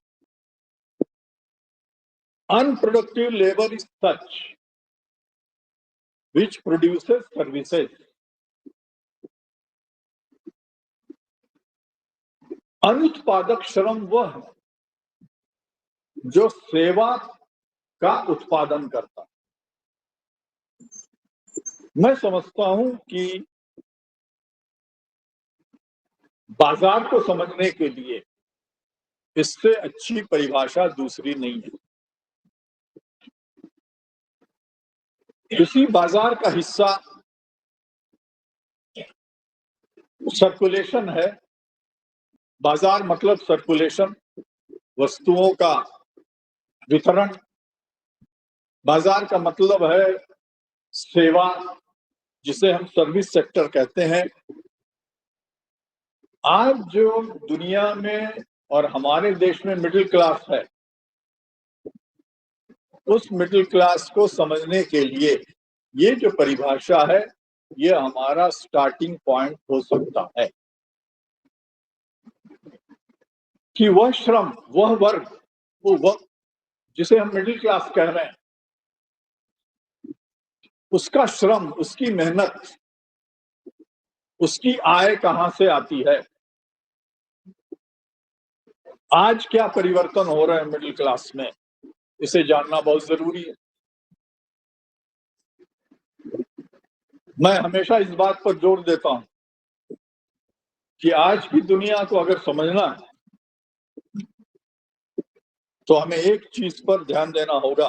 Speaker 1: Unproductive labour is such which produces services. अनुत्पादक श्रम वह है जो सेवा का उत्पादन करता है। मैं समझता हूं कि बाजार को समझने के लिए इससे अच्छी परिभाषा दूसरी नहीं है। इसी बाजार का हिस्सा सर्कुलेशन है। बाजार मतलब सर्कुलेशन, वस्तुओं का वितरण। बाजार का मतलब है सेवा, जिसे हम सर्विस सेक्टर कहते हैं। आज जो दुनिया में और हमारे देश में मिडिल क्लास है, उस मिडिल क्लास को समझने के लिए ये जो परिभाषा है, ये हमारा स्टार्टिंग पॉइंट हो सकता है कि वह श्रम, वह वर्ग, वो वक्त जिसे हम मिडिल क्लास कह रहे हैं, उसका श्रम, उसकी मेहनत, उसकी आय कहां से आती है। आज क्या परिवर्तन हो रहा है मिडिल क्लास में, इसे जानना बहुत जरूरी है। मैं हमेशा इस बात पर जोर देता हूं कि आज की दुनिया को अगर समझना है तो हमें एक चीज पर ध्यान देना होगा,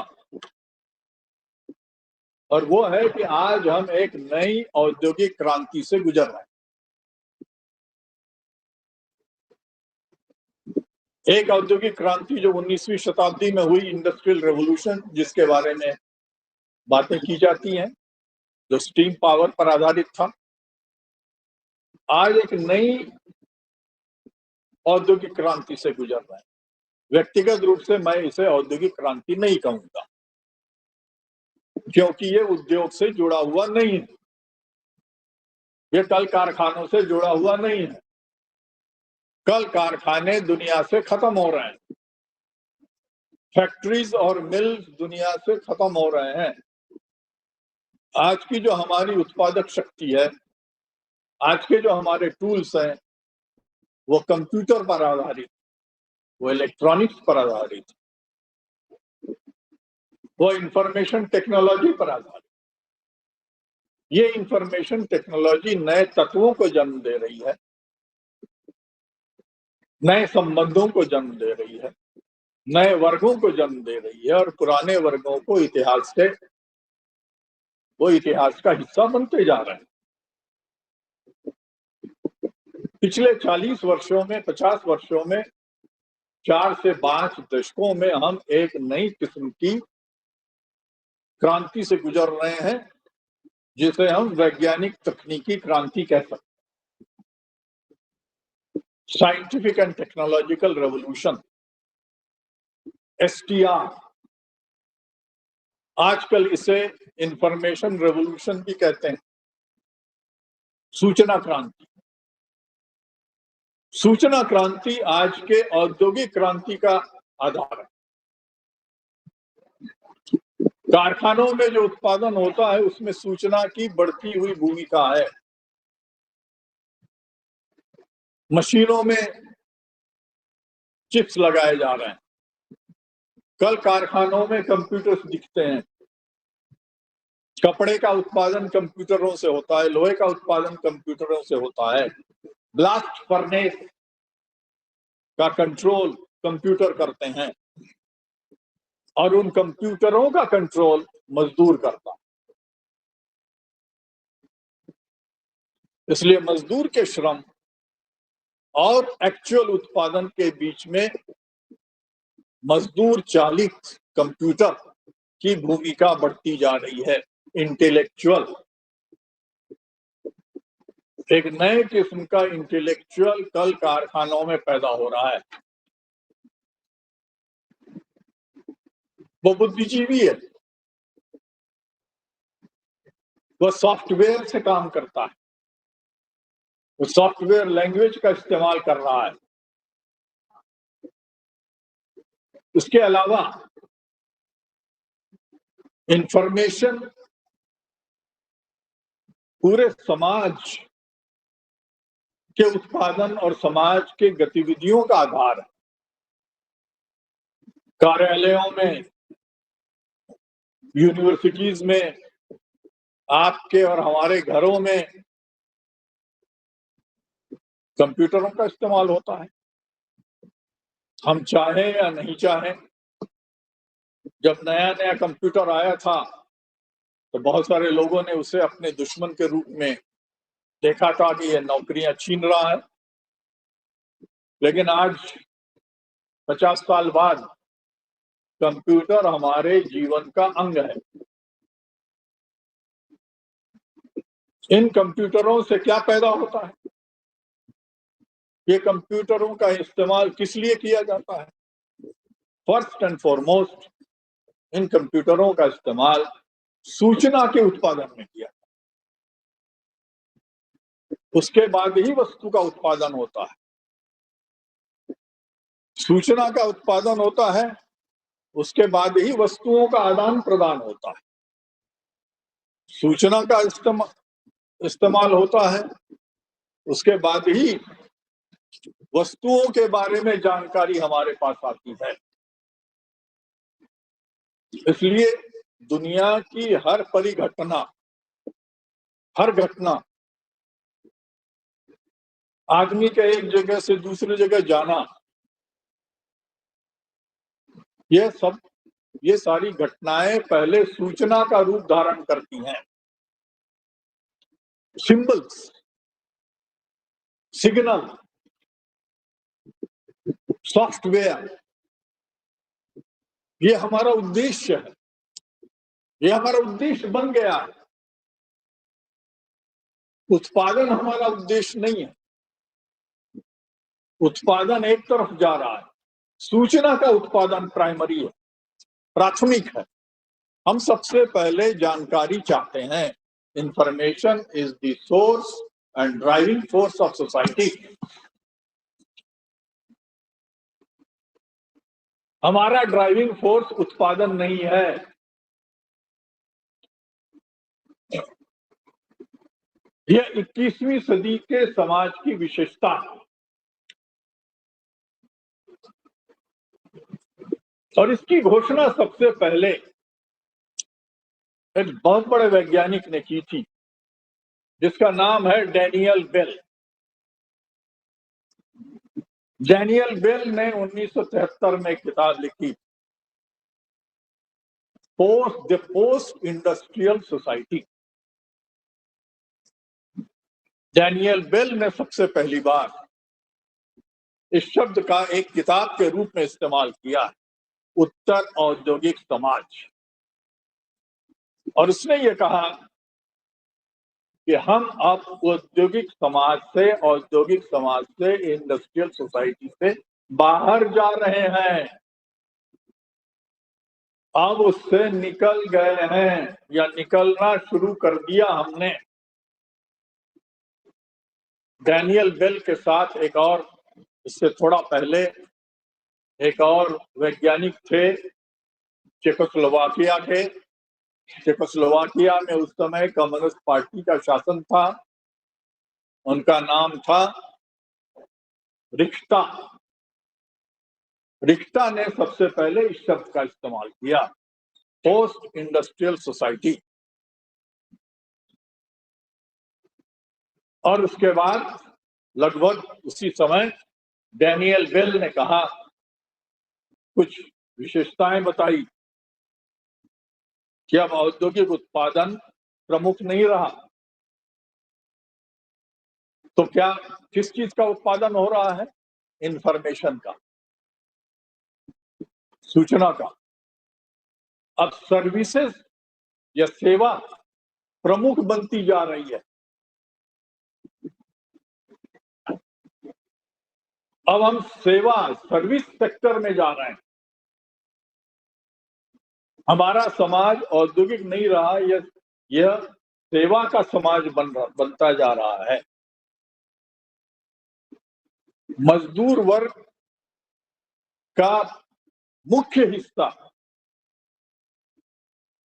Speaker 1: और वो है कि आज हम एक नई औद्योगिक क्रांति से गुजर रहे हैं। एक औद्योगिक क्रांति जो 19वीं शताब्दी में हुई, इंडस्ट्रियल रेवोल्यूशन, जिसके बारे में बातें की जाती हैं, जो स्टीम पावर पर आधारित था। आज एक नई औद्योगिक क्रांति से गुजर रहे हैं। व्यक्तिगत रूप से मैं इसे औद्योगिक क्रांति नहीं कहूंगा, क्योंकि ये उद्योग से जुड़ा हुआ नहीं है, ये कल कारखानों से जुड़ा हुआ नहीं है। कल कारखाने दुनिया से खत्म हो रहे हैं, फैक्ट्रीज और मिल्स दुनिया से खत्म हो रहे हैं। आज की जो हमारी उत्पादक शक्ति है, आज के जो हमारे टूल्स हैं, वो कंप्यूटर पर आधारित, वो इलेक्ट्रॉनिक्स पर आधारित, वो इंफॉर्मेशन टेक्नोलॉजी पर आधारित। ये इंफॉर्मेशन टेक्नोलॉजी नए तत्वों को जन्म दे रही है, नए संबंधों को जन्म दे रही है, नए वर्गों को जन्म दे रही है, और पुराने वर्गों को वो इतिहास का हिस्सा बनते जा रहे हैं। पिछले 40 वर्षों में, 50 वर्षों में, 4 से 5 दशकों में हम एक नई किस्म की क्रांति से गुजर रहे हैं, जिसे हम वैज्ञानिक तकनीकी क्रांति कह सकते हैं। Scientific and technological revolution, STR। आजकल इसे इंफॉर्मेशन रेवोल्यूशन भी कहते हैं, सूचना क्रांति। सूचना क्रांति आज के औद्योगिक क्रांति का आधार है। कारखानों में जो उत्पादन होता है, उसमें सूचना की बढ़ती हुई भूमिका है। मशीनों में चिप्स लगाए जा रहे हैं, कल कारखानों में कंप्यूटर्स दिखते हैं। कपड़े का उत्पादन कंप्यूटरों से होता है, लोहे का उत्पादन कंप्यूटरों से होता है, ब्लास्ट फर्नेस का कंट्रोल कंप्यूटर करते हैं, और उन कंप्यूटरों का कंट्रोल मजदूर करता है। इसलिए मजदूर के श्रम और एक्चुअल उत्पादन के बीच में मजदूर चालित कंप्यूटर की भूमिका बढ़ती जा रही है। इंटेलेक्चुअल, एक नए किस्म का इंटेलेक्चुअल कल कारखानों में पैदा हो रहा है। वो बुद्धिजीवी है, वो सॉफ्टवेयर से काम करता है, वो सॉफ्टवेयर लैंग्वेज का इस्तेमाल कर रहा है। उसके अलावा इंफॉर्मेशन पूरे समाज के उत्पादन और समाज के गतिविधियों का आधार है। कार्यालयों में, यूनिवर्सिटीज में, आपके और हमारे घरों में कंप्यूटरों का इस्तेमाल होता है। हम चाहें या नहीं चाहें, जब नया नया कंप्यूटर आया था तो बहुत सारे लोगों ने उसे अपने दुश्मन के रूप में देखा था कि यह नौकरियां छीन रहा है। लेकिन आज 50 साल बाद कंप्यूटर हमारे जीवन का अंग है। इन कंप्यूटरों से क्या पैदा होता है? ये कंप्यूटरों का इस्तेमाल किस लिए किया जाता है? फर्स्ट एंड फॉरमोस्ट, इन कंप्यूटरों का इस्तेमाल सूचना के उत्पादन में किया, उसके बाद ही वस्तु का उत्पादन होता है। सूचना का उत्पादन होता है, उसके बाद ही वस्तुओं का आदान प्रदान होता है। सूचना का इस्तेमाल होता है, उसके बाद ही वस्तुओं के बारे में जानकारी हमारे पास आती है। इसलिए दुनिया की हर परिघटना, हर घटना, आदमी के एक जगह से दूसरी जगह जाना, ये सारी घटनाएं पहले सूचना का रूप धारण करती हैं। सिंबल्स, सिग्नल, सॉफ्टवेयर, ये हमारा उद्देश्य है, ये हमारा उद्देश्य बन गया है। उत्पादन हमारा उद्देश्य नहीं है। उत्पादन एक तरफ जा रहा है, सूचना का उत्पादन प्राइमरी है, प्राथमिक है। हम सबसे पहले जानकारी चाहते हैं। Information is the source and driving force of society. हमारा ड्राइविंग फोर्स उत्पादन नहीं है। यह 21वीं सदी के समाज की विशेषता है। और इसकी घोषणा सबसे पहले एक बहुत बड़े वैज्ञानिक ने की थी, जिसका नाम है डैनियल बेल। डैनियल बेल ने 1973 में एक किताब लिखी, the post industrial society. Daniel Bell ने सबसे पहली बार इस शब्द का एक किताब के रूप में इस्तेमाल किया, उत्तर औद्योगिक समाज। और उसने ये कहा कि हम अब औद्योगिक समाज से इंडस्ट्रियल सोसाइटी से बाहर जा रहे हैं, अब उससे निकल गए हैं या निकलना शुरू कर दिया हमने। डैनियल बेल के साथ एक और, इससे थोड़ा पहले एक और वैज्ञानिक थे, चेकोस्लोवाकिया के। चेकोस्लोवाकिया में उस समय कम्युनिस्ट पार्टी का शासन था। उनका नाम था रिक्ता। रिक्ता ने सबसे पहले इस शब्द का इस्तेमाल किया, पोस्ट इंडस्ट्रियल सोसाइटी। और उसके बाद लगभग उसी समय डैनियल बेल ने कहा, कुछ विशेषताएं बताई कि अब औद्योगिक उत्पादन प्रमुख नहीं रहा। तो क्या, किस चीज का उत्पादन हो रहा है? इंफॉर्मेशन का, सूचना का। अब सर्विसेज या सेवा प्रमुख बनती जा रही है। अब हम सेवा, सर्विस सेक्टर में जा रहे हैं। हमारा समाज औद्योगिक नहीं रहा, यह सेवा का समाज बनता जा रहा है। मजदूर वर्ग का मुख्य हिस्सा,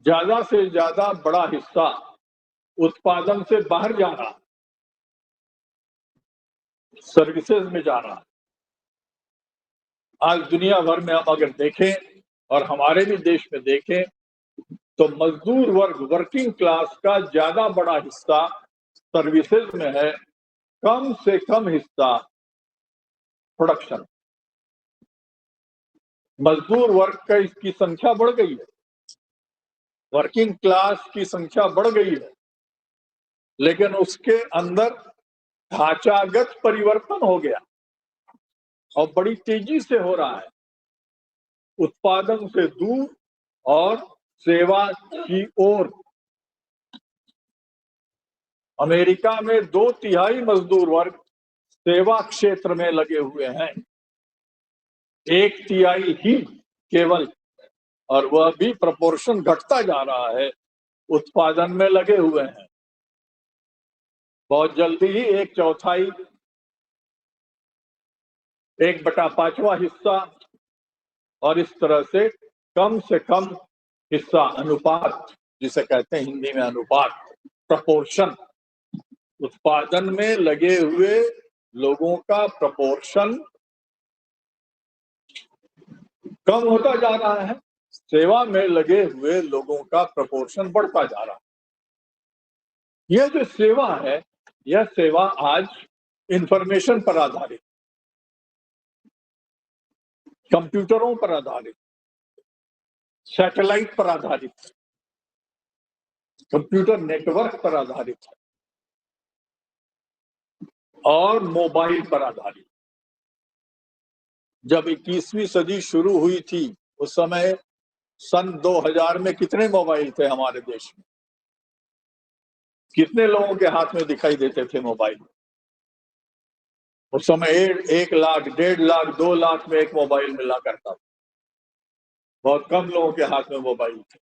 Speaker 1: ज्यादा से ज्यादा बड़ा हिस्सा उत्पादन से बाहर जा रहा, सर्विसेज में जा रहा। आज दुनिया भर में हम अगर देखें और हमारे भी देश में देखें तो मजदूर वर्ग, वर्किंग क्लास का ज्यादा बड़ा हिस्सा सर्विसेज में है, कम से कम हिस्सा प्रोडक्शन। मजदूर वर्ग का इसकी संख्या बढ़ गई है, वर्किंग क्लास की संख्या बढ़ गई है, लेकिन उसके अंदर ढांचागत परिवर्तन हो गया और बड़ी तेजी से हो रहा है। उत्पादन से दूर और सेवा की ओर। अमेरिका में 2/3 मजदूर वर्ग सेवा क्षेत्र में लगे हुए हैं, 1/3 ही केवल, और वह भी प्रपोर्शन घटता जा रहा है, उत्पादन में लगे हुए हैं। बहुत जल्दी ही 1/4, 1/5 हिस्सा, और इस तरह से कम हिस्सा, अनुपात जिसे कहते हैं हिंदी में अनुपात, प्रपोर्शन, उत्पादन में लगे हुए लोगों का प्रपोर्शन कम होता जा रहा है, सेवा में लगे हुए लोगों का प्रपोर्शन बढ़ता जा रहा है। यह जो सेवा है, यह सेवा आज इंफॉर्मेशन पर आधारित, कंप्यूटरों पर आधारित, सैटेलाइट पर आधारित है, कंप्यूटर नेटवर्क पर आधारित है और मोबाइल पर आधारित। जब 21वीं सदी शुरू हुई थी उस समय सन 2000 में कितने मोबाइल थे हमारे देश में? कितने लोगों के हाथ में दिखाई देते थे मोबाइल? उस समय 1 लाख, 1.5 लाख, 2 लाख में एक मोबाइल मिला करता था। बहुत कम लोगों के हाथ में मोबाइल थे।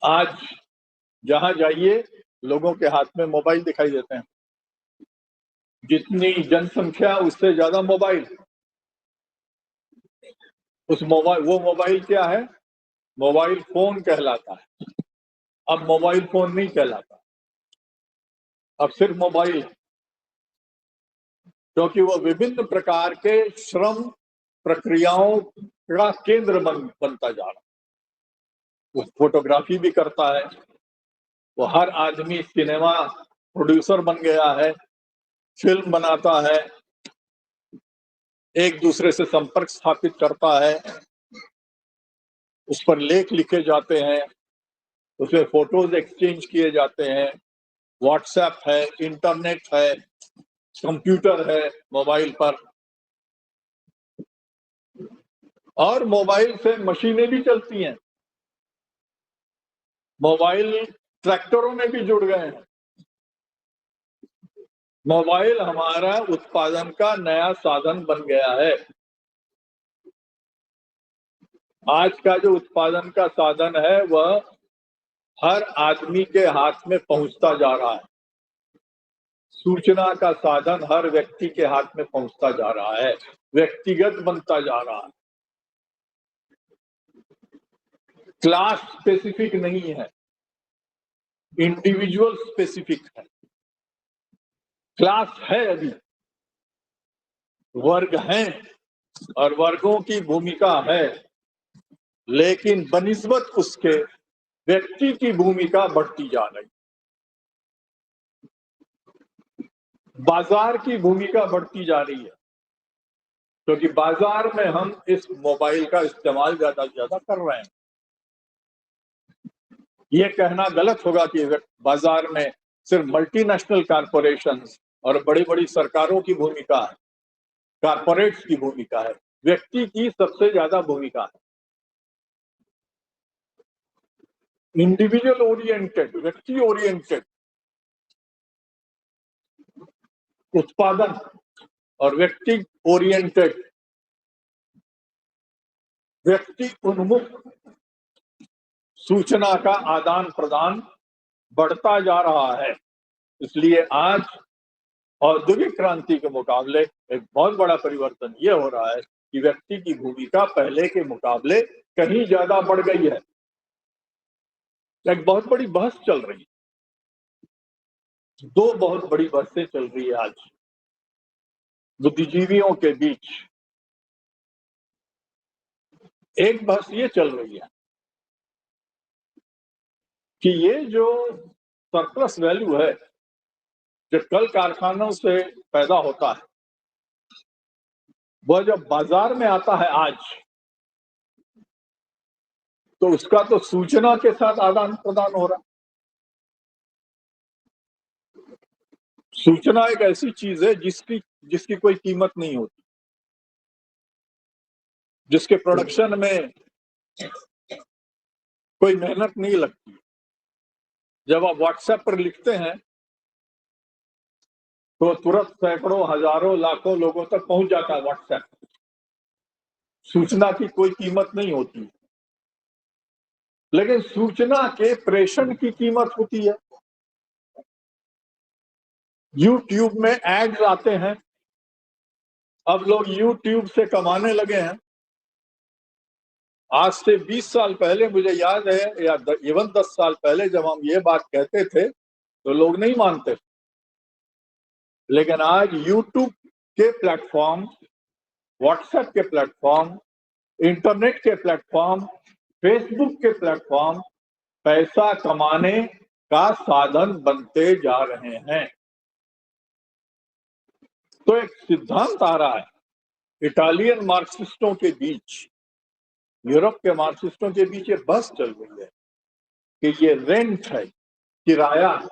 Speaker 1: आज जहां जाइए लोगों के हाथ में मोबाइल दिखाई देते हैं। जितनी जनसंख्या उससे ज्यादा मोबाइल। वो मोबाइल क्या है? मोबाइल फोन कहलाता है। अब मोबाइल फोन नहीं कहलाता, अब सिर्फ मोबाइल है, क्योंकि वो विभिन्न प्रकार के श्रम प्रक्रियाओं का केंद्र बनता जा रहा है। वो फोटोग्राफी भी करता है, वो हर आदमी सिनेमा प्रोड्यूसर बन गया है, फिल्म बनाता है, एक दूसरे से संपर्क स्थापित करता है, उस पर लेख लिखे जाते हैं, उसमें फोटोज एक्सचेंज किए जाते हैं, व्हाट्सएप है, इंटरनेट है, कंप्यूटर है मोबाइल पर, और मोबाइल से मशीनें भी चलती हैं। मोबाइल ट्रैक्टरों में भी जुड़ गए हैं। मोबाइल हमारा उत्पादन का नया साधन बन गया है। आज का जो उत्पादन का साधन है वह हर आदमी के हाथ में पहुंचता जा रहा है। सूचना का साधन हर व्यक्ति के हाथ में पहुंचता जा रहा है, व्यक्तिगत बनता जा रहा है, क्लास स्पेसिफिक नहीं है, इंडिविजुअल स्पेसिफिक है। क्लास है अभी, वर्ग हैं और वर्गों की भूमिका है, लेकिन बनिस्बत उसके व्यक्ति की भूमिका बढ़ती जा रही। बाजार की भूमिका बढ़ती जा रही है, क्योंकि बाजार में हम इस मोबाइल का इस्तेमाल ज्यादा से ज्यादा कर रहे हैं। ये कहना गलत होगा कि बाजार में सिर्फ मल्टीनेशनल कॉरपोरेशंस और बड़ी बड़ी सरकारों की भूमिका है, कॉरपोरेट्स की भूमिका है। व्यक्ति की सबसे ज्यादा भूमिका है। इंडिविजुअल ओरिएंटेड, व्यक्ति ओरिएंटेड उत्पादन और व्यक्ति ओरिएंटेड, व्यक्ति उन्मुख सूचना का आदान प्रदान बढ़ता जा रहा है। इसलिए आज औद्योगिक क्रांति के मुकाबले एक बहुत बड़ा परिवर्तन ये हो रहा है कि व्यक्ति की भूमिका पहले के मुकाबले कहीं ज्यादा बढ़ गई है। एक बहुत बड़ी बहस चल रही है, दो बहुत बड़ी बहसें चल रही है आज बुद्धिजीवियों के बीच। एक बहस ये चल रही है कि ये जो सरप्लस वैल्यू है जो कल कारखानों से पैदा होता है, वह जब बाजार में आता है आज, तो उसका तो सूचना के साथ आदान प्रदान हो रहा है। सूचना एक ऐसी चीज है जिसकी कोई कीमत नहीं होती, जिसके प्रोडक्शन में कोई मेहनत नहीं लगती। जब आप व्हाट्सएप पर लिखते हैं तो तुरंत सैकड़ों, हजारों, लाखों लोगों तक पहुंच जाता है व्हाट्सएप। सूचना की कोई कीमत नहीं होती, लेकिन सूचना के प्रेषण की कीमत होती है। यूट्यूब में एड्स आते हैं, अब लोग यूट्यूब से कमाने लगे हैं। आज से 20 साल पहले मुझे याद है, या इवन 10 साल पहले जब हम ये बात कहते थे तो लोग नहीं मानते, लेकिन आज यूट्यूब के प्लेटफॉर्म, व्हाट्सएप के प्लेटफॉर्म, इंटरनेट के प्लेटफॉर्म, फेसबुक के प्लेटफॉर्म पैसा कमाने का साधन बनते जा रहे हैं। तो एक सिद्धांत आ रहा है इटालियन मार्क्सिस्टों के बीच यूरोप के मार्क्सिस्टों के बीच ये बहस चल रही है कि ये रेंट है, किराया है,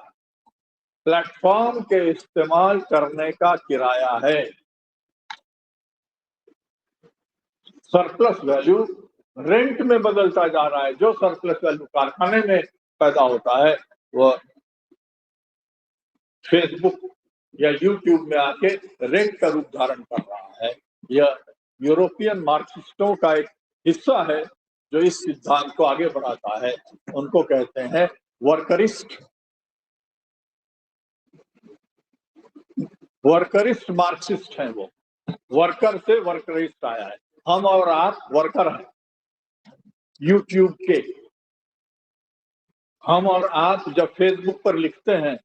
Speaker 1: प्लेटफॉर्म के इस्तेमाल करने का किराया है। सरप्लस वैल्यू रेंट में बदलता जा रहा है। जो सरप्लस वैल्यू कारखाने में पैदा होता है वह फेसबुक या यूट्यूब में आके रेंट का रूप धारण कर रहा है। यह यूरोपियन मार्क्सिस्टों का एक हिस्सा है जो इस सिद्धांत को आगे बढ़ाता है। उनको कहते हैं वर्करिस्ट मार्क्सिस्ट हैं। वो वर्कर से वर्करिस्ट आया है। हम और आप वर्कर हैं यूट्यूब के। हम और आप जब फेसबुक पर लिखते हैं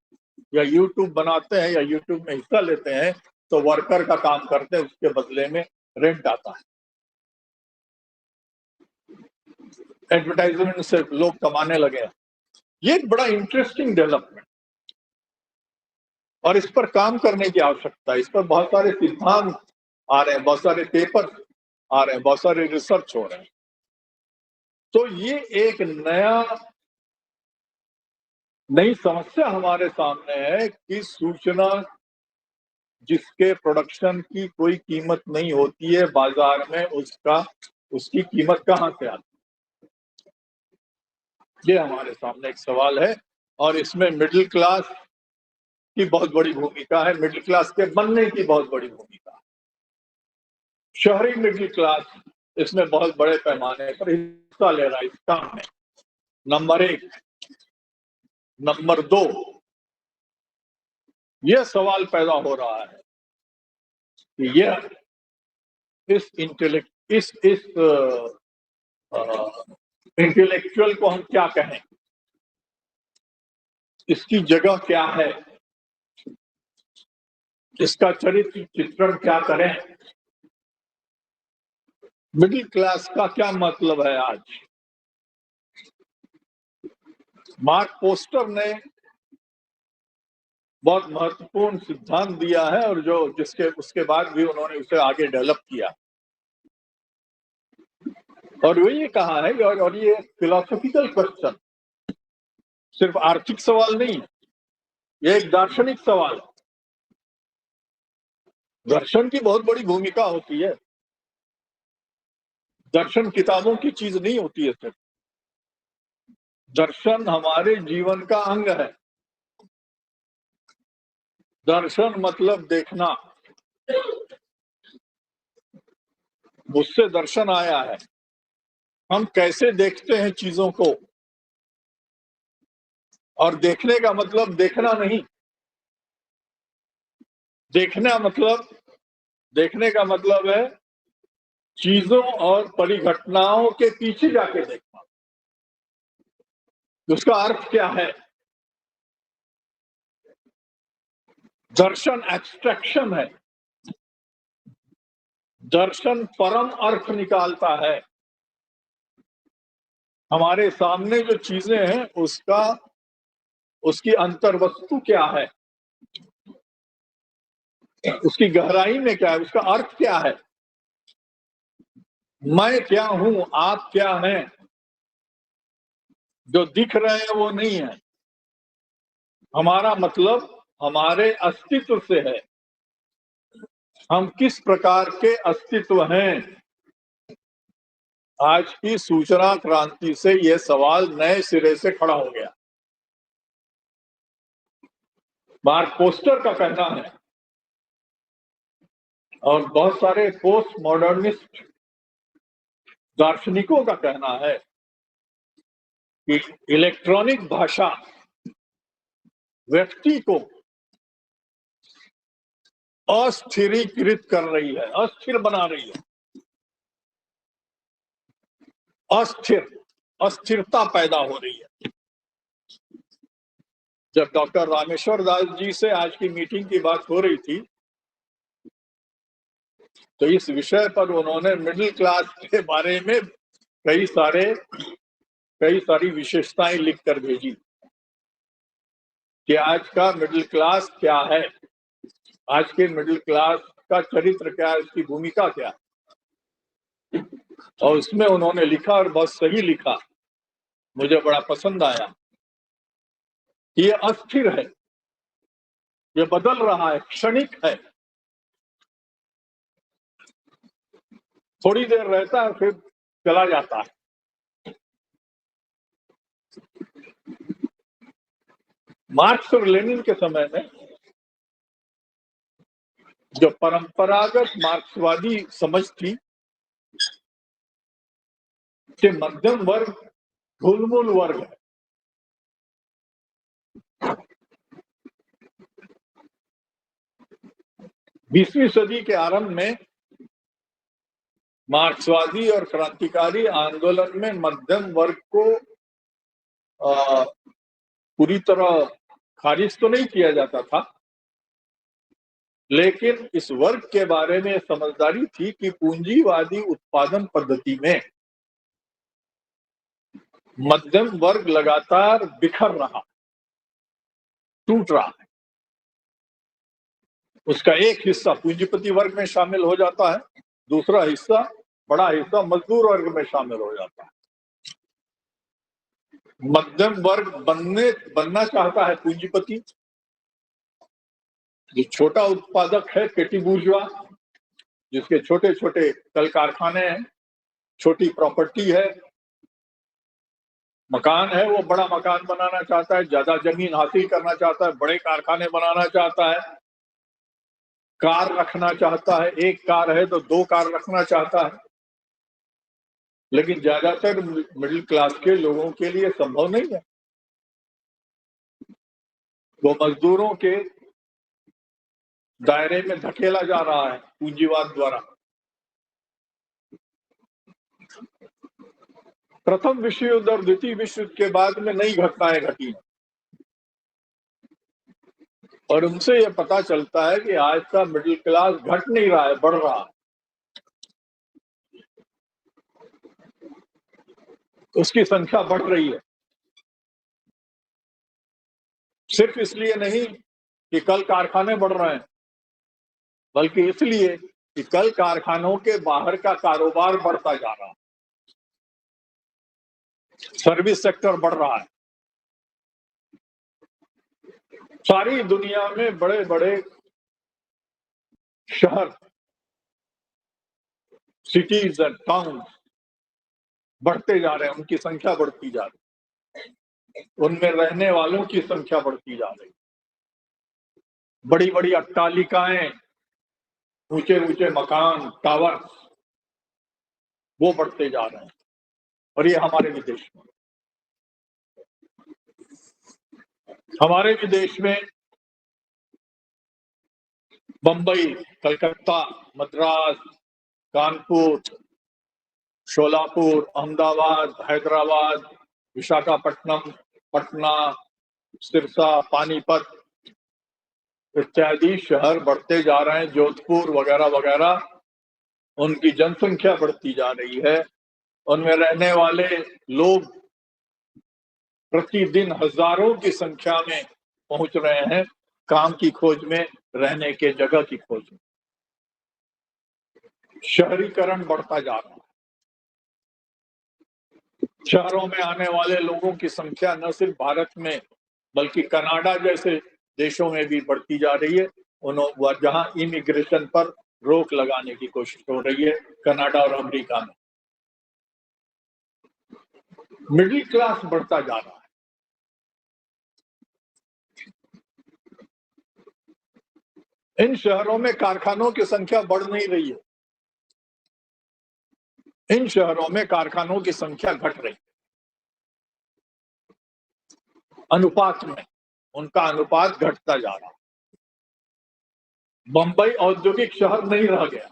Speaker 1: या यूट्यूब बनाते हैं या यूट्यूब में हिस्सा लेते हैं तो वर्कर का काम करते हैं, उसके बदले में रेंट आता है। एडवर्टाइजमेंट से लोग कमाने लगे हैं। ये एक बड़ा इंटरेस्टिंग डेवलपमेंट और इस पर काम करने की आवश्यकता है। इस पर बहुत सारे सिद्धांत आ रहे हैं, बहुत सारे पेपर आ रहे हैं, बहुत सारे रिसर्च हो रहे हैं। तो ये एक नई समस्या हमारे सामने है कि सूचना जिसके प्रोडक्शन की कोई कीमत नहीं होती है बाजार में, उसकी कीमत कहां से आती है? ये हमारे सामने एक सवाल है और इसमें मिडिल क्लास की बहुत बड़ी भूमिका है। मिडिल क्लास के बनने की बहुत बड़ी भूमिका है। शहरी मिडिल क्लास इसमें बहुत बड़े पैमाने पर हिस्सा ले रहा है इस काम में। नंबर 1। नंबर 2, यह सवाल पैदा हो रहा है कि यह इस इंटेलेक्चुअल को हम क्या कहें, इसकी जगह क्या है, इसका चरित्र चित्रण क्या करें, मिडिल क्लास का क्या मतलब है आज। मार्क पोस्टर ने बहुत महत्वपूर्ण सिद्धांत दिया है और उसके बाद भी उन्होंने उसे आगे डेवलप किया और वो ये कहा है और ये फिलोसॉफिकल क्वेश्चन, सिर्फ आर्थिक सवाल नहीं है, ये एक दार्शनिक सवाल है। दर्शन की बहुत बड़ी भूमिका होती है। दर्शन किताबों की चीज नहीं होती है सिर्फ। दर्शन हमारे जीवन का अंग है। दर्शन मतलब देखना। मुझसे दर्शन आया है। हम कैसे देखते हैं चीजों को, और देखने का मतलब देखना नहीं। देखने का मतलब है चीजों और परिघटनाओं के पीछे जाके देखना। उसका अर्थ क्या है? दर्शन एब्स्ट्रैक्शन है। दर्शन परम अर्थ निकालता है। हमारे सामने जो चीजें हैं उसकी अंतर्वस्तु क्या है, उसकी गहराई में क्या है, उसका अर्थ क्या है। मैं क्या हूं, आप क्या हैं, जो दिख रहे हैं वो नहीं है। हमारा मतलब हमारे अस्तित्व से है। हम किस प्रकार के अस्तित्व हैं। आज की सूचना क्रांति से यह सवाल नए सिरे से खड़ा हो गया। मार्क पोस्टर का कहना है और बहुत सारे पोस्ट मॉडर्निस्ट दार्शनिकों का कहना है कि इलेक्ट्रॉनिक भाषा व्यक्ति को अस्थिरीकृत कर रही है, अस्थिर बना रही है। अस्थिरता पैदा हो रही है। जब डॉक्टर रामेश्वर दास जी से आज की मीटिंग की बात हो रही थी तो इस विषय पर उन्होंने मिडिल क्लास के बारे में कई सारी विशेषताएं लिख कर भेजी कि आज का मिडिल क्लास क्या है, आज के मिडिल क्लास का चरित्र क्या है, उसकी भूमिका क्या है। और उसमें उन्होंने लिखा, और बहुत सही लिखा, मुझे बड़ा पसंद आया, ये अस्थिर है, ये बदल रहा है, क्षणिक है, थोड़ी देर रहता है फिर चला जाता है। मार्क्स और लेनिन के समय में जो परंपरागत मार्क्सवादी समझ थी कि मध्यम वर्ग ढुलमुल वर्ग है, 20वीं सदी के आरंभ में मार्क्सवादी और क्रांतिकारी आंदोलन में मध्यम वर्ग को पूरी तरह खारिज तो नहीं किया जाता था, लेकिन इस वर्ग के बारे में समझदारी थी कि पूंजीवादी उत्पादन पद्धति में मध्यम वर्ग लगातार बिखर रहा, टूट रहा है। उसका एक हिस्सा पूंजीपति वर्ग में शामिल हो जाता है, दूसरा हिस्सा, बड़ा हिस्सा मजदूर वर्ग में शामिल हो जाता है। मध्यम वर्ग बनना चाहता है पूंजीपति, जो छोटा उत्पादक है पेटी बूर्जवा, जिसके छोटे छोटे कल कारखाने हैं, छोटी प्रॉपर्टी है, मकान है, वो बड़ा मकान बनाना चाहता है, ज्यादा जमीन हासिल करना चाहता है, बड़े कारखाने बनाना चाहता है, कार रखना चाहता है, एक कार है तो 2 कार रखना चाहता है। लेकिन ज्यादातर मिडिल क्लास के लोगों के लिए संभव नहीं है। वो मजदूरों के दायरे में धकेला जा रहा है पूंजीवाद द्वारा। प्रथम विश्व युद्ध और द्वितीय विश्व युद्ध के बाद में नई घटनाएं घटी, और उनसे यह पता चलता है कि आज का मिडिल क्लास घट नहीं रहा है, बढ़ रहा है। उसकी संख्या बढ़ रही है, सिर्फ इसलिए नहीं कि कल कारखाने बढ़ रहे हैं, बल्कि इसलिए कि कल कारखानों के बाहर का कारोबार बढ़ता जा रहा है, सर्विस सेक्टर बढ़ रहा है। सारी दुनिया में बड़े बड़े शहर, सिटीज एंड टाउन बढ़ते जा रहे हैं, उनकी संख्या बढ़ती जा रही है, उनमें रहने वालों की संख्या बढ़ती जा रही है। बड़ी बड़ी अट्टालिकाएं, ऊंचे ऊंचे मकान, टावर्स, वो बढ़ते जा रहे हैं, और ये हमारे भी देश में बंबई, कलकत्ता, मद्रास, कानपुर, शोलापुर, अहमदाबाद, हैदराबाद, विशाखापट्टनम, पटना, सिरसा, पानीपत इत्यादि शहर बढ़ते जा रहे हैं, जोधपुर वगैरह वगैरह, उनकी जनसंख्या बढ़ती जा रही है। उनमें रहने वाले लोग प्रतिदिन हजारों की संख्या में पहुंच रहे हैं, काम की खोज में, रहने के जगह की खोज में। शहरीकरण बढ़ता जा रहा है। शहरों में आने वाले लोगों की संख्या न सिर्फ भारत में बल्कि कनाडा जैसे देशों में भी बढ़ती जा रही है। जहां इमिग्रेशन पर रोक लगाने की कोशिश हो रही है, कनाडा और अमेरिका में। मिडिल क्लास बढ़ता जा रहा है। इन शहरों में कारखानों की संख्या बढ़ नहीं रही है, इन शहरों में कारखानों की संख्या घट रही है। अनुपात में उनका अनुपात घटता जा रहा है। बंबई औद्योगिक शहर नहीं रह गया।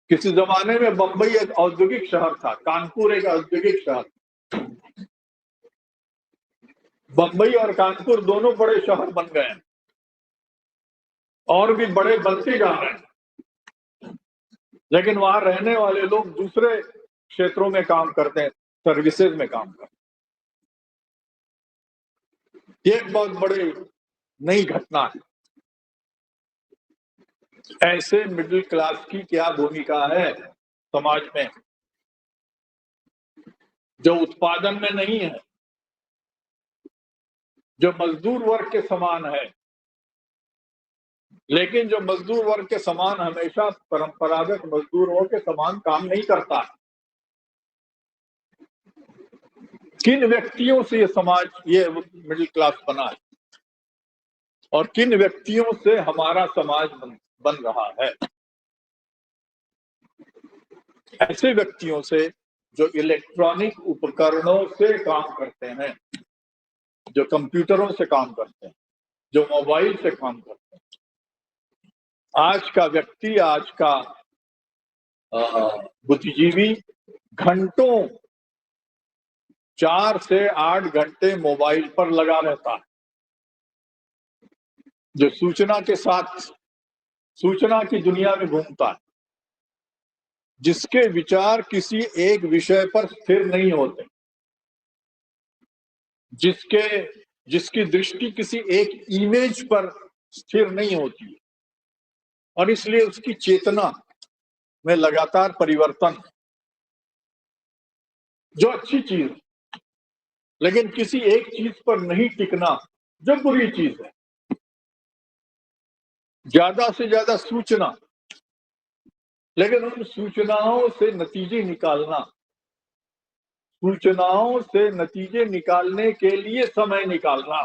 Speaker 1: किसी जमाने में बंबई एक औद्योगिक शहर था, कानपुर एक औद्योगिक शहर। बंबई और कानपुर दोनों बड़े शहर बन गए हैं और भी बड़े बनते जा रहे हैं, लेकिन वहां रहने वाले लोग दूसरे क्षेत्रों में काम करते हैं, सर्विसेज में काम करते हैं। ये एक बहुत बड़ी नई घटना है। ऐसे मिडिल क्लास की क्या भूमिका है समाज में, जो उत्पादन में नहीं है, जो मजदूर वर्ग के समान है, लेकिन जो मजदूर वर्ग के समान हमेशा परंपरागत मजदूरों के समान काम नहीं करता है। किन व्यक्तियों से ये समाज, ये मिडिल क्लास बना है और किन व्यक्तियों से हमारा समाज बन रहा है? ऐसे व्यक्तियों से जो इलेक्ट्रॉनिक उपकरणों से काम करते हैं, जो कंप्यूटरों से काम करते हैं, जो मोबाइल से काम करते हैं। आज का व्यक्ति, आज का बुद्धिजीवी घंटों 4 से 8 घंटे मोबाइल पर लगा रहता है, जो सूचना के साथ सूचना की दुनिया में घूमता है, जिसके विचार किसी एक विषय पर स्थिर नहीं होते, जिसकी दृष्टि किसी एक इमेज पर स्थिर नहीं होती है, और इसलिए उसकी चेतना में लगातार परिवर्तन, जो अच्छी चीज है, लेकिन किसी एक चीज पर नहीं टिकना जो बुरी चीज है। ज्यादा से ज्यादा सूचना, लेकिन उन सूचनाओं से नतीजे निकालना, सूचनाओं से नतीजे निकालने के लिए समय निकालना,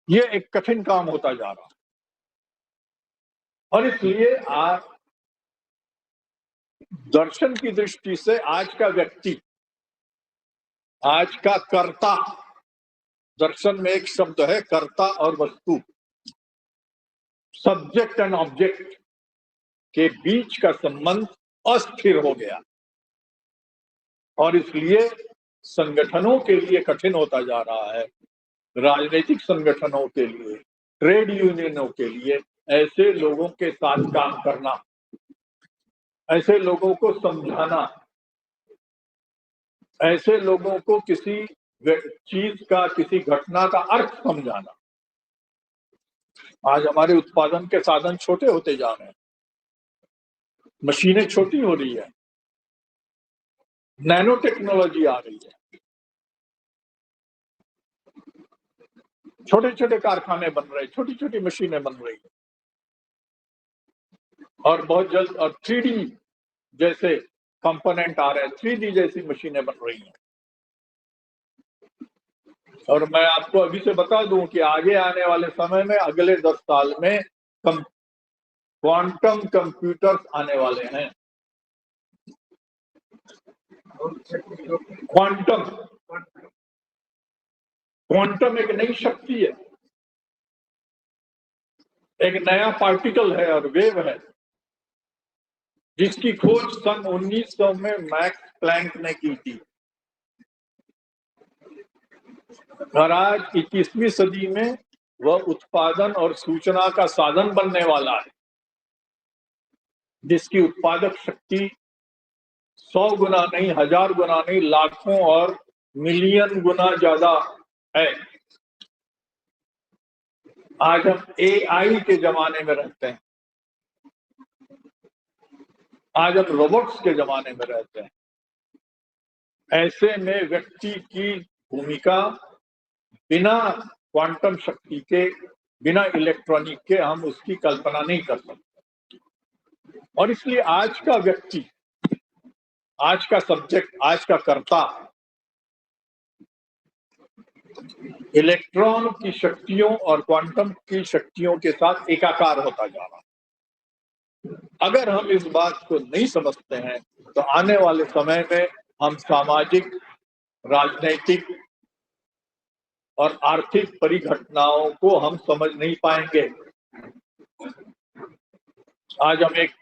Speaker 1: ये एक कठिन काम होता जा रहा है। और इसलिए आज दर्शन की दृष्टि से आज का व्यक्ति, आज का कर्ता, दर्शन में एक शब्द है कर्ता और वस्तु, सब्जेक्ट एंड ऑब्जेक्ट के बीच का संबंध अस्थिर हो गया, और इसलिए संगठनों के लिए कठिन होता जा रहा है, राजनीतिक संगठनों के लिए, ट्रेड यूनियनों के लिए ऐसे लोगों के साथ काम करना, ऐसे लोगों को समझाना, ऐसे लोगों को किसी चीज का, किसी घटना का अर्थ समझाना। आज हमारे उत्पादन के साधन छोटे होते जा रहे हैं, मशीनें छोटी हो रही है, नैनो टेक्नोलॉजी आ रही है, छोटे छोटे कारखाने बन रहे, छोटी छोटी मशीनें बन रही है, और बहुत जल्द और 3D जैसे कंपोनेंट आ रहे हैं, 3D जैसी मशीनें बन रही हैं। और मैं आपको अभी से बता दूं कि आगे आने वाले समय में, अगले 10 साल में क्वांटम कंप्यूटर्स आने वाले हैं। क्वांटम एक नई शक्ति है, एक नया पार्टिकल है और वेव है, जिसकी खोज सन 1900 में मैक्स प्लैंक ने की थी। और आज 21वीं सदी में वह उत्पादन और सूचना का साधन बनने वाला है, जिसकी उत्पादक शक्ति 100 गुना नहीं, 1000 गुना नहीं, लाखों और मिलियन गुना ज्यादा है। आज हम AI के जमाने में रहते हैं, आज हम रोबोट्स के जमाने में रहते हैं। ऐसे में व्यक्ति की भूमिका बिना क्वांटम शक्ति के, बिना इलेक्ट्रॉनिक के हम उसकी कल्पना नहीं कर सकते। और इसलिए आज का व्यक्ति, आज का सब्जेक्ट, आज का कर्ता इलेक्ट्रॉन की शक्तियों और क्वांटम की शक्तियों के साथ एकाकार होता जा रहा है। अगर हम इस बात को नहीं समझते हैं तो आने वाले समय में हम सामाजिक, राजनीतिक और आर्थिक परिघटनाओं को हम समझ नहीं पाएंगे। आज हम एक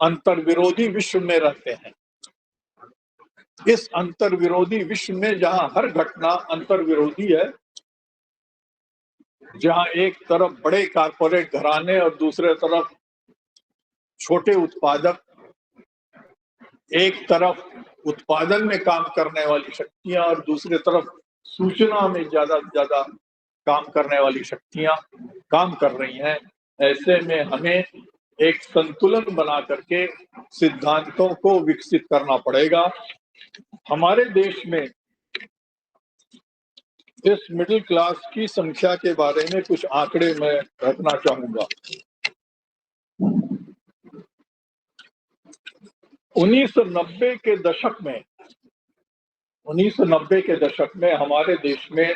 Speaker 1: अंतर्विरोधी विश्व में रहते हैं। इस अंतर्विरोधी विश्व में जहां हर घटना अंतर्विरोधी है, जहां एक तरफ बड़े कारपोरेट घराने और दूसरे तरफ छोटे उत्पादक, एक तरफ उत्पादन में काम करने वाली शक्तियां और दूसरे तरफ सूचना में ज्यादा से ज्यादा काम करने वाली शक्तियां काम कर रही हैं, ऐसे में हमें एक संतुलन बना करके सिद्धांतों को विकसित करना पड़ेगा। हमारे देश में इस मिडिल क्लास की संख्या के बारे में कुछ आंकड़े मैं रखना चाहूंगा। 1990 के दशक में हमारे देश में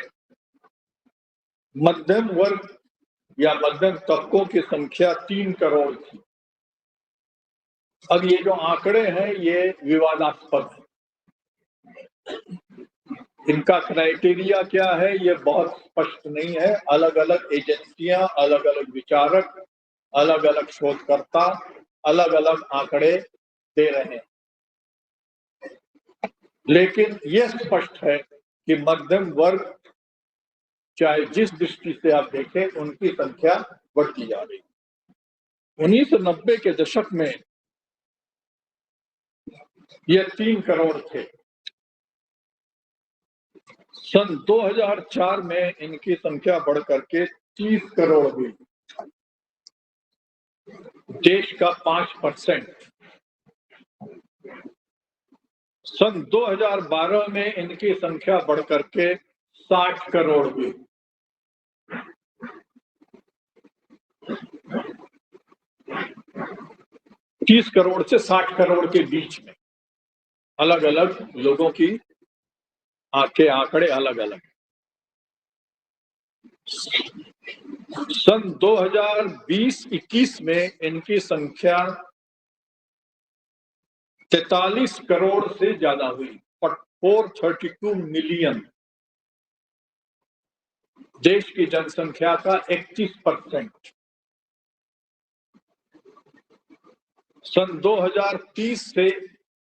Speaker 1: मध्यम वर्ग या मध्यम तबकों की संख्या 3 करोड़ थी। अब ये जो आंकड़े हैं ये विवादास्पद है। इनका क्राइटेरिया क्या है ये बहुत स्पष्ट नहीं है। अलग अलग एजेंसियां, अलग अलग विचारक, अलग अलग शोधकर्ता अलग अलग आंकड़े दे रहे हैं, लेकिन यह स्पष्ट है कि मध्यम वर्ग चाहे जिस दृष्टि से आप देखें उनकी संख्या बढ़ती जा रही है। 1990 के दशक में ये 3 करोड़ थे। सन 2004 में इनकी संख्या बढ़ करके 30 करोड़ हुई, देश का 5%। सन 2012 में इनकी संख्या बढ़ करके 60 करोड़ हुई। तीस करोड़ से 60 करोड़ के बीच में अलग अलग लोगों की के आंकड़े अलग अलग। सन 2020-21 में इनकी संख्या 43 करोड़ से ज्यादा हुई, 432 मिलियन, देश की जनसंख्या का 31%। सन 2030 से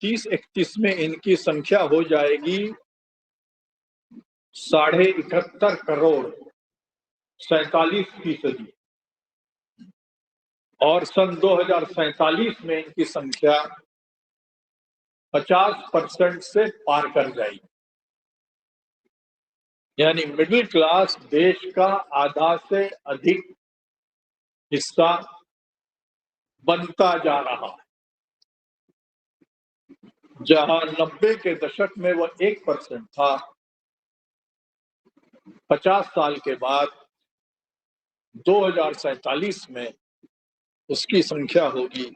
Speaker 1: 30-31 में इनकी संख्या हो जाएगी 71.5 करोड़, 47%। और सन 2047 में इनकी संख्या 50% से पार कर जाएगी। यानी मिडिल क्लास देश का आधा से अधिक हिस्सा बनता जा रहा है। जहां 90 के दशक में वह 1% था, 50 साल के बाद 2047 में उसकी संख्या होगी,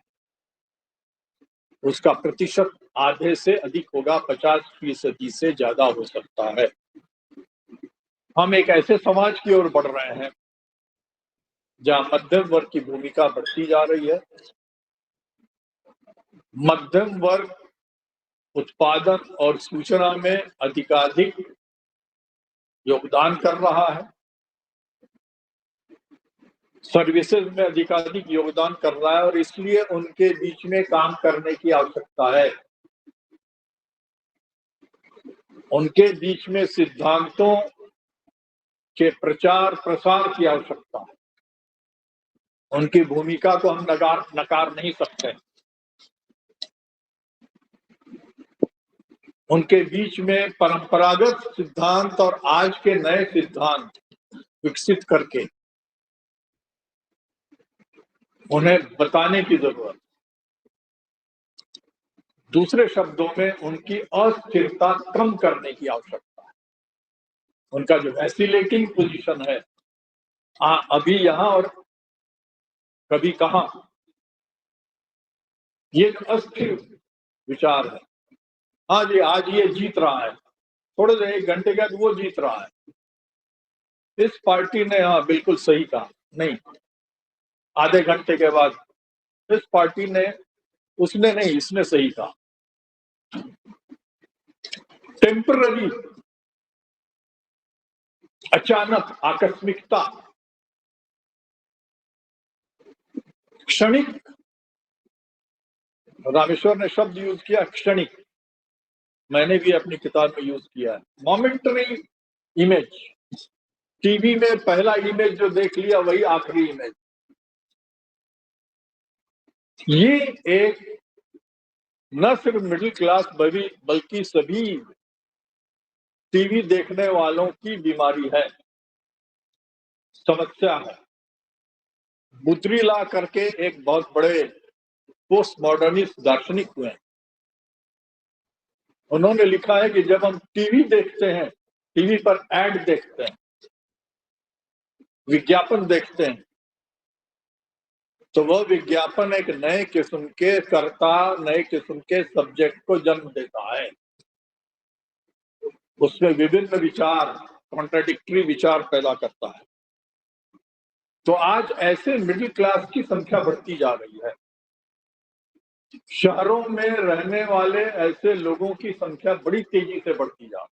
Speaker 1: उसका प्रतिशत आधे से अधिक होगा, 50% से ज्यादा हो सकता है। हम एक ऐसे समाज की ओर बढ़ रहे हैं जहां मध्यम वर्ग की भूमिका बढ़ती जा रही है। मध्यम वर्ग उत्पादन और सूचना में अधिकाधिक योगदान कर रहा है, सर्विसेज में अधिकाधिक योगदान कर रहा है, और इसलिए उनके बीच में काम करने की आवश्यकता है। उनके बीच में सिद्धांतों के प्रचार प्रसार की आवश्यकता है। उनकी भूमिका को हम नकार नहीं सकते। उनके बीच में परंपरागत सिद्धांत और आज के नए सिद्धांत विकसित करके उन्हें बताने की जरूरत। दूसरे शब्दों में उनकी अस्थिरता कम करने की आवश्यकता है। उनका जो वैसिलेटिंग पोजीशन है, अभी यहां और कभी कहां, ये अस्थिर विचार है। हाँ जी, आज ये जीत रहा है, थोड़े देर 1 घंटे के बाद वो जीत रहा है। इस पार्टी ने हाँ बिल्कुल सही कहा, नहीं, आधे घंटे के बाद इस पार्टी ने, उसने नहीं, इसने सही कहा। टेम्पररी, अचानक, आकस्मिकता, क्षणिक, रामेश्वर ने शब्द यूज किया क्षणिक, मैंने भी अपनी किताब में यूज किया है। मोमेंटरी इमेज, टीवी में पहला इमेज जो देख लिया वही आखिरी इमेज। ये एक न सिर्फ मिडिल क्लास बल्कि सभी टीवी देखने वालों की बीमारी है, समस्या है। बुद्री ला करके एक बहुत बड़े पोस्ट मॉडर्निस्ट दार्शनिक हुए। उन्होंने लिखा है कि जब हम टीवी देखते हैं, टीवी पर एड देखते हैं, विज्ञापन देखते हैं, तो वह विज्ञापन एक नए किस्म के कर्ता, नए किस्म के सब्जेक्ट को जन्म देता है। उसमें विभिन्न विचार, कॉन्ट्राडिक्टरी विचार पैदा करता है। तो आज ऐसे मिडिल क्लास की संख्या बढ़ती जा रही है। शहरों में रहने वाले ऐसे लोगों की संख्या बड़ी तेजी से बढ़ती जा रही है,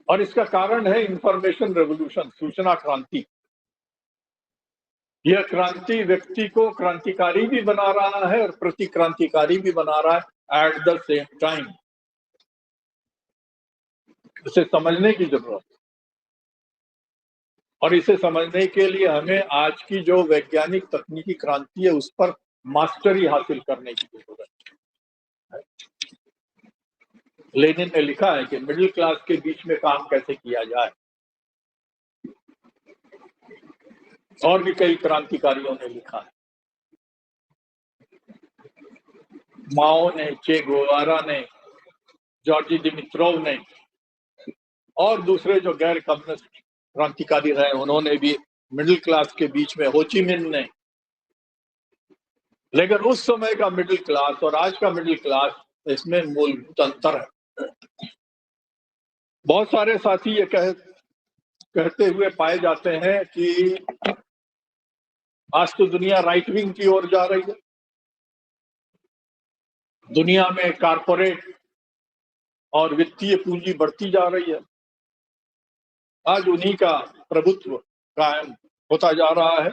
Speaker 1: और इसका कारण है इंफॉर्मेशन रेवोल्यूशन, सूचना क्रांति। यह क्रांति व्यक्ति को क्रांतिकारी भी बना रहा है और प्रतिक्रांतिकारी भी बना रहा है एट द सेम टाइम। इसे समझने की जरूरत है, और इसे समझने के लिए हमें आज की जो वैज्ञानिक तकनीकी क्रांति है उस पर मास्टरी हासिल करने की जरूरत है। लेनिन ने लिखा है कि मिडिल क्लास के बीच में काम कैसे किया जाए, और भी कई क्रांतिकारियों ने लिखा है। माओ ने, चे गुएवारा ने, जॉर्जी दिमित्रोव ने और दूसरे जो गैर कम्युनिस्ट क्रांतिकारी रहे, उन्होंने भी मिडिल क्लास के बीच में, हो ची मिन्ह ने। लेकिन उस समय का मिडिल क्लास और आज का मिडिल क्लास, इसमें मूलभूत अंतर है। बहुत सारे साथी ये कहते हुए पाए जाते हैं कि आज तो दुनिया राइट विंग की ओर जा रही है, दुनिया में कारपोरेट और वित्तीय पूंजी बढ़ती जा रही है, आज उन्हीं का प्रभुत्व कायम होता जा रहा है।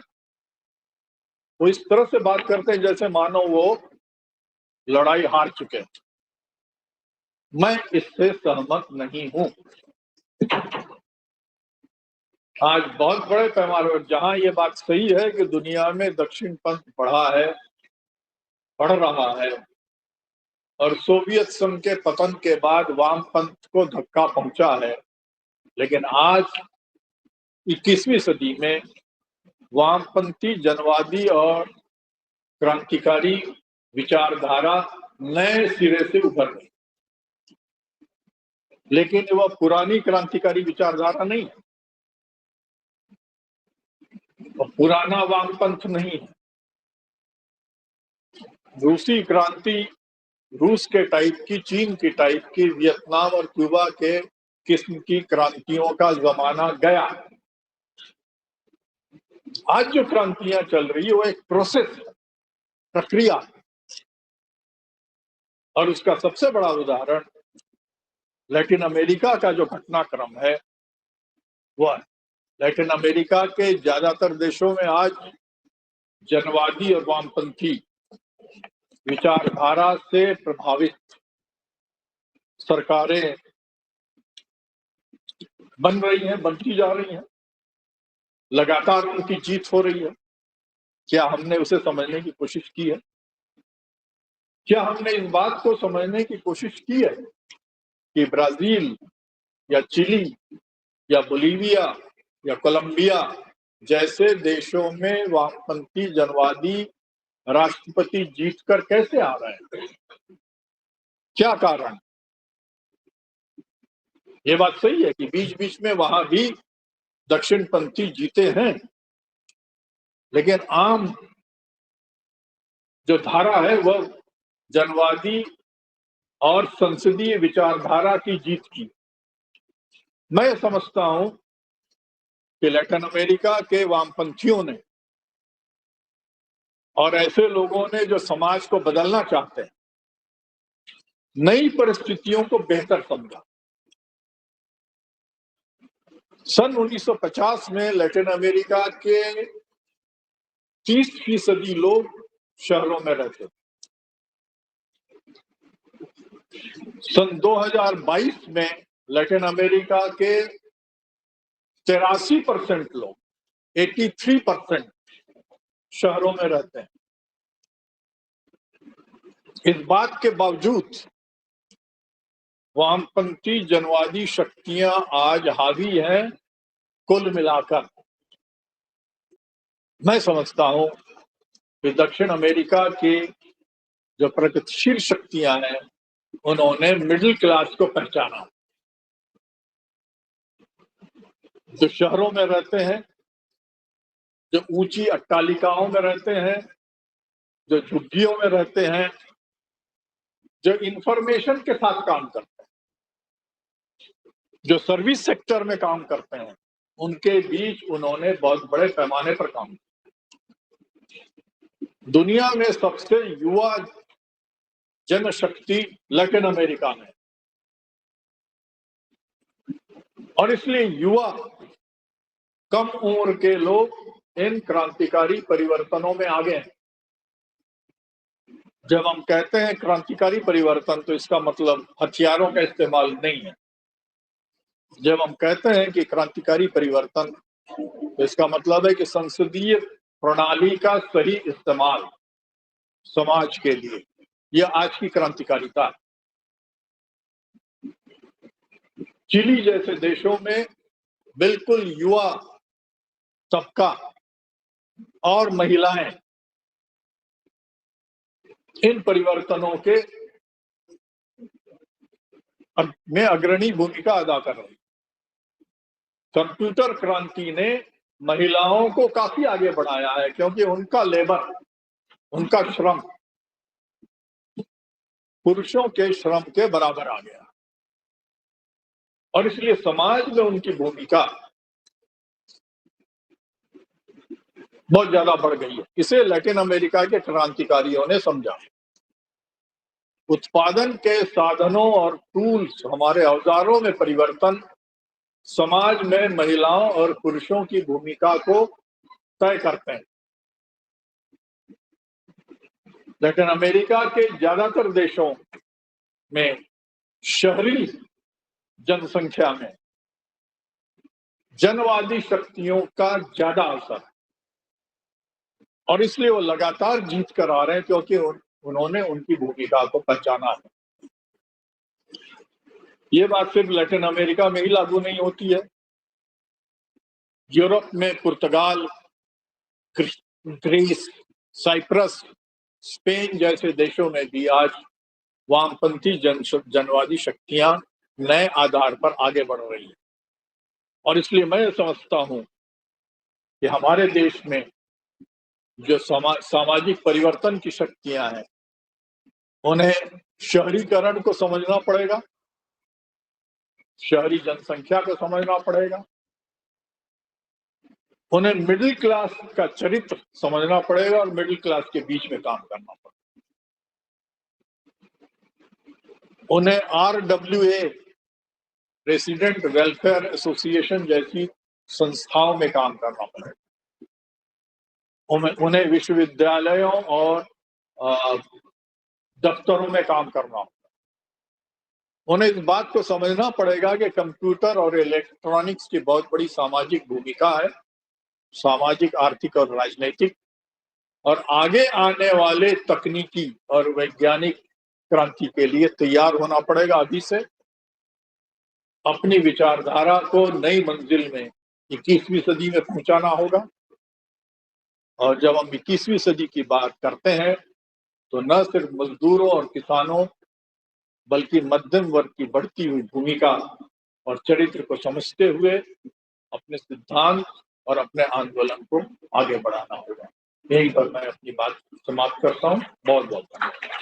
Speaker 1: वो इस तरह से बात करते हैं जैसे मानो वो लड़ाई हार चुके हैं। मैं इससे सहमत नहीं हूं। आज बहुत बड़े पैमाने पर जहां ये बात सही है कि दुनिया में दक्षिण पंथ बढ़ रहा है, और सोवियत संघ के पतन के बाद वाम पंथ को धक्का पहुंचा है, लेकिन आज 21वीं सदी में वामपंथी, जनवादी और क्रांतिकारी विचारधारा नए सिरे से उभर रही, लेकिन वह पुरानी क्रांतिकारी विचारधारा नहीं है, वह पुराना वामपंथ नहीं है। रूसी क्रांति रूस के टाइप की, चीन की टाइप की, वियतनाम और क्यूबा के किस्म की क्रांतियों का जमाना गया। आज जो क्रांतियां चल रही है वो एक प्रोसेस है, प्रक्रिया, और उसका सबसे बड़ा उदाहरण लैटिन अमेरिका का जो घटनाक्रम है वह है। लैटिन अमेरिका के ज्यादातर देशों में आज जनवादी और वामपंथी विचारधारा से प्रभावित सरकारें बन रही हैं, बनती जा रही हैं, लगातार उनकी जीत हो रही है। क्या हमने उसे समझने की कोशिश की है? क्या हमने इस बात को समझने की कोशिश की है कि ब्राजील या चिली या बोलीविया या कोलंबिया जैसे देशों में वामपंथी जनवादी राष्ट्रपति जीतकर कैसे आ रहे हैं? क्या कारण? ये बात सही है कि बीच बीच में वहां भी दक्षिणपंथी जीते हैं, लेकिन आम जो धारा है वह जनवादी और संसदीय विचारधारा की जीत की। मैं समझता हूं कि लैटिन अमेरिका के वामपंथियों ने और ऐसे लोगों ने जो समाज को बदलना चाहते हैं, नई परिस्थितियों को बेहतर समझा। सन 1950 में लैटिन अमेरिका के 30% लोग शहरों में रहते थे। सन 2022 में लैटिन अमेरिका के 83% लोग, 83% शहरों में रहते हैं। इस बात के बावजूद वामपंथी जनवादी शक्तियां आज हावी हैं कुल मिलाकर मैं समझता हूं कि दक्षिण अमेरिका की जो प्रगतिशील शक्तियां हैं उन्होंने मिडिल क्लास को पहचाना। जो शहरों में रहते हैं, जो ऊंची अट्टालिकाओं में रहते हैं, जो झुग्गियों में रहते हैं, जो इंफॉर्मेशन के साथ काम करते हैं, जो सर्विस सेक्टर में काम करते हैं, उनके बीच उन्होंने बहुत बड़े पैमाने पर काम किया। दुनिया में सबसे युवा जनशक्ति लैटिन अमेरिका में, और इसलिए युवा कम उम्र के लोग इन क्रांतिकारी परिवर्तनों में आगे हैं। जब हम कहते हैं क्रांतिकारी परिवर्तन तो इसका मतलब हथियारों का इस्तेमाल नहीं है। जब हम कहते हैं कि क्रांतिकारी परिवर्तन तो इसका मतलब है कि संसदीय प्रणाली का सही इस्तेमाल समाज के लिए, यह आज की क्रांतिकारिता है। चिली जैसे देशों में बिल्कुल युवा तबका और महिलाएं इन परिवर्तनों के में अग्रणी भूमिका अदा कर रही। कंप्यूटर क्रांति ने महिलाओं को काफी आगे बढ़ाया है, क्योंकि उनका लेबर, उनका श्रम पुरुषों के श्रम के बराबर आ गया, और इसलिए समाज में उनकी भूमिका बहुत ज्यादा बढ़ गई है। इसे लैटिन अमेरिका के क्रांतिकारियों ने समझा। उत्पादन के साधनों और टूल्स, हमारे औजारों में परिवर्तन समाज में महिलाओं और पुरुषों की भूमिका को तय करते हैं। लैटिन अमेरिका के ज्यादातर देशों में शहरी जनसंख्या में जनवादी शक्तियों का ज्यादा असर है, और इसलिए वो लगातार जीत कर आ रहे हैं, क्योंकि उन्होंने उनकी भूमिका को पहचाना है। ये बात सिर्फ लैटिन अमेरिका में ही लागू नहीं होती है। यूरोप में पुर्तगाल, ग्रीस, साइप्रस, स्पेन जैसे देशों में भी आज वामपंथी जनवादी शक्तियां नए आधार पर आगे बढ़ रही हैं, और इसलिए मैं समझता हूं कि हमारे देश में जो सामाजिक परिवर्तन की शक्तियां हैं, उन्हें शहरीकरण को समझना पड़ेगा, शहरी जनसंख्या को समझना पड़ेगा, उन्हें मिडिल क्लास का चरित्र समझना पड़ेगा, और मिडिल क्लास के बीच में काम करना पड़ेगा। उन्हें RWA, रेसिडेंट वेलफेयर एसोसिएशन जैसी संस्थाओं में काम करना पड़ेगा। उन्हें विश्वविद्यालयों और दफ्तरों में काम करना होगा। उन्हें इस बात को समझना पड़ेगा कि कंप्यूटर और इलेक्ट्रॉनिक्स की बहुत बड़ी सामाजिक भूमिका है, सामाजिक, आर्थिक और राजनीतिक, और आगे आने वाले तकनीकी और वैज्ञानिक क्रांति के लिए तैयार होना पड़ेगा। अभी से अपनी विचारधारा को नई मंजिल में 21वीं सदी में पहुंचाना होगा। और जब हम 21वीं सदी की बात करते हैं तो न सिर्फ मजदूरों और किसानों बल्कि मध्यम वर्ग की बढ़ती हुई भूमिका और चरित्र को समझते हुए अपने सिद्धांत और अपने आंदोलन को आगे बढ़ाना होगा। यहीं पर मैं अपनी बात समाप्त करता हूँ। बहुत बहुत धन्यवाद।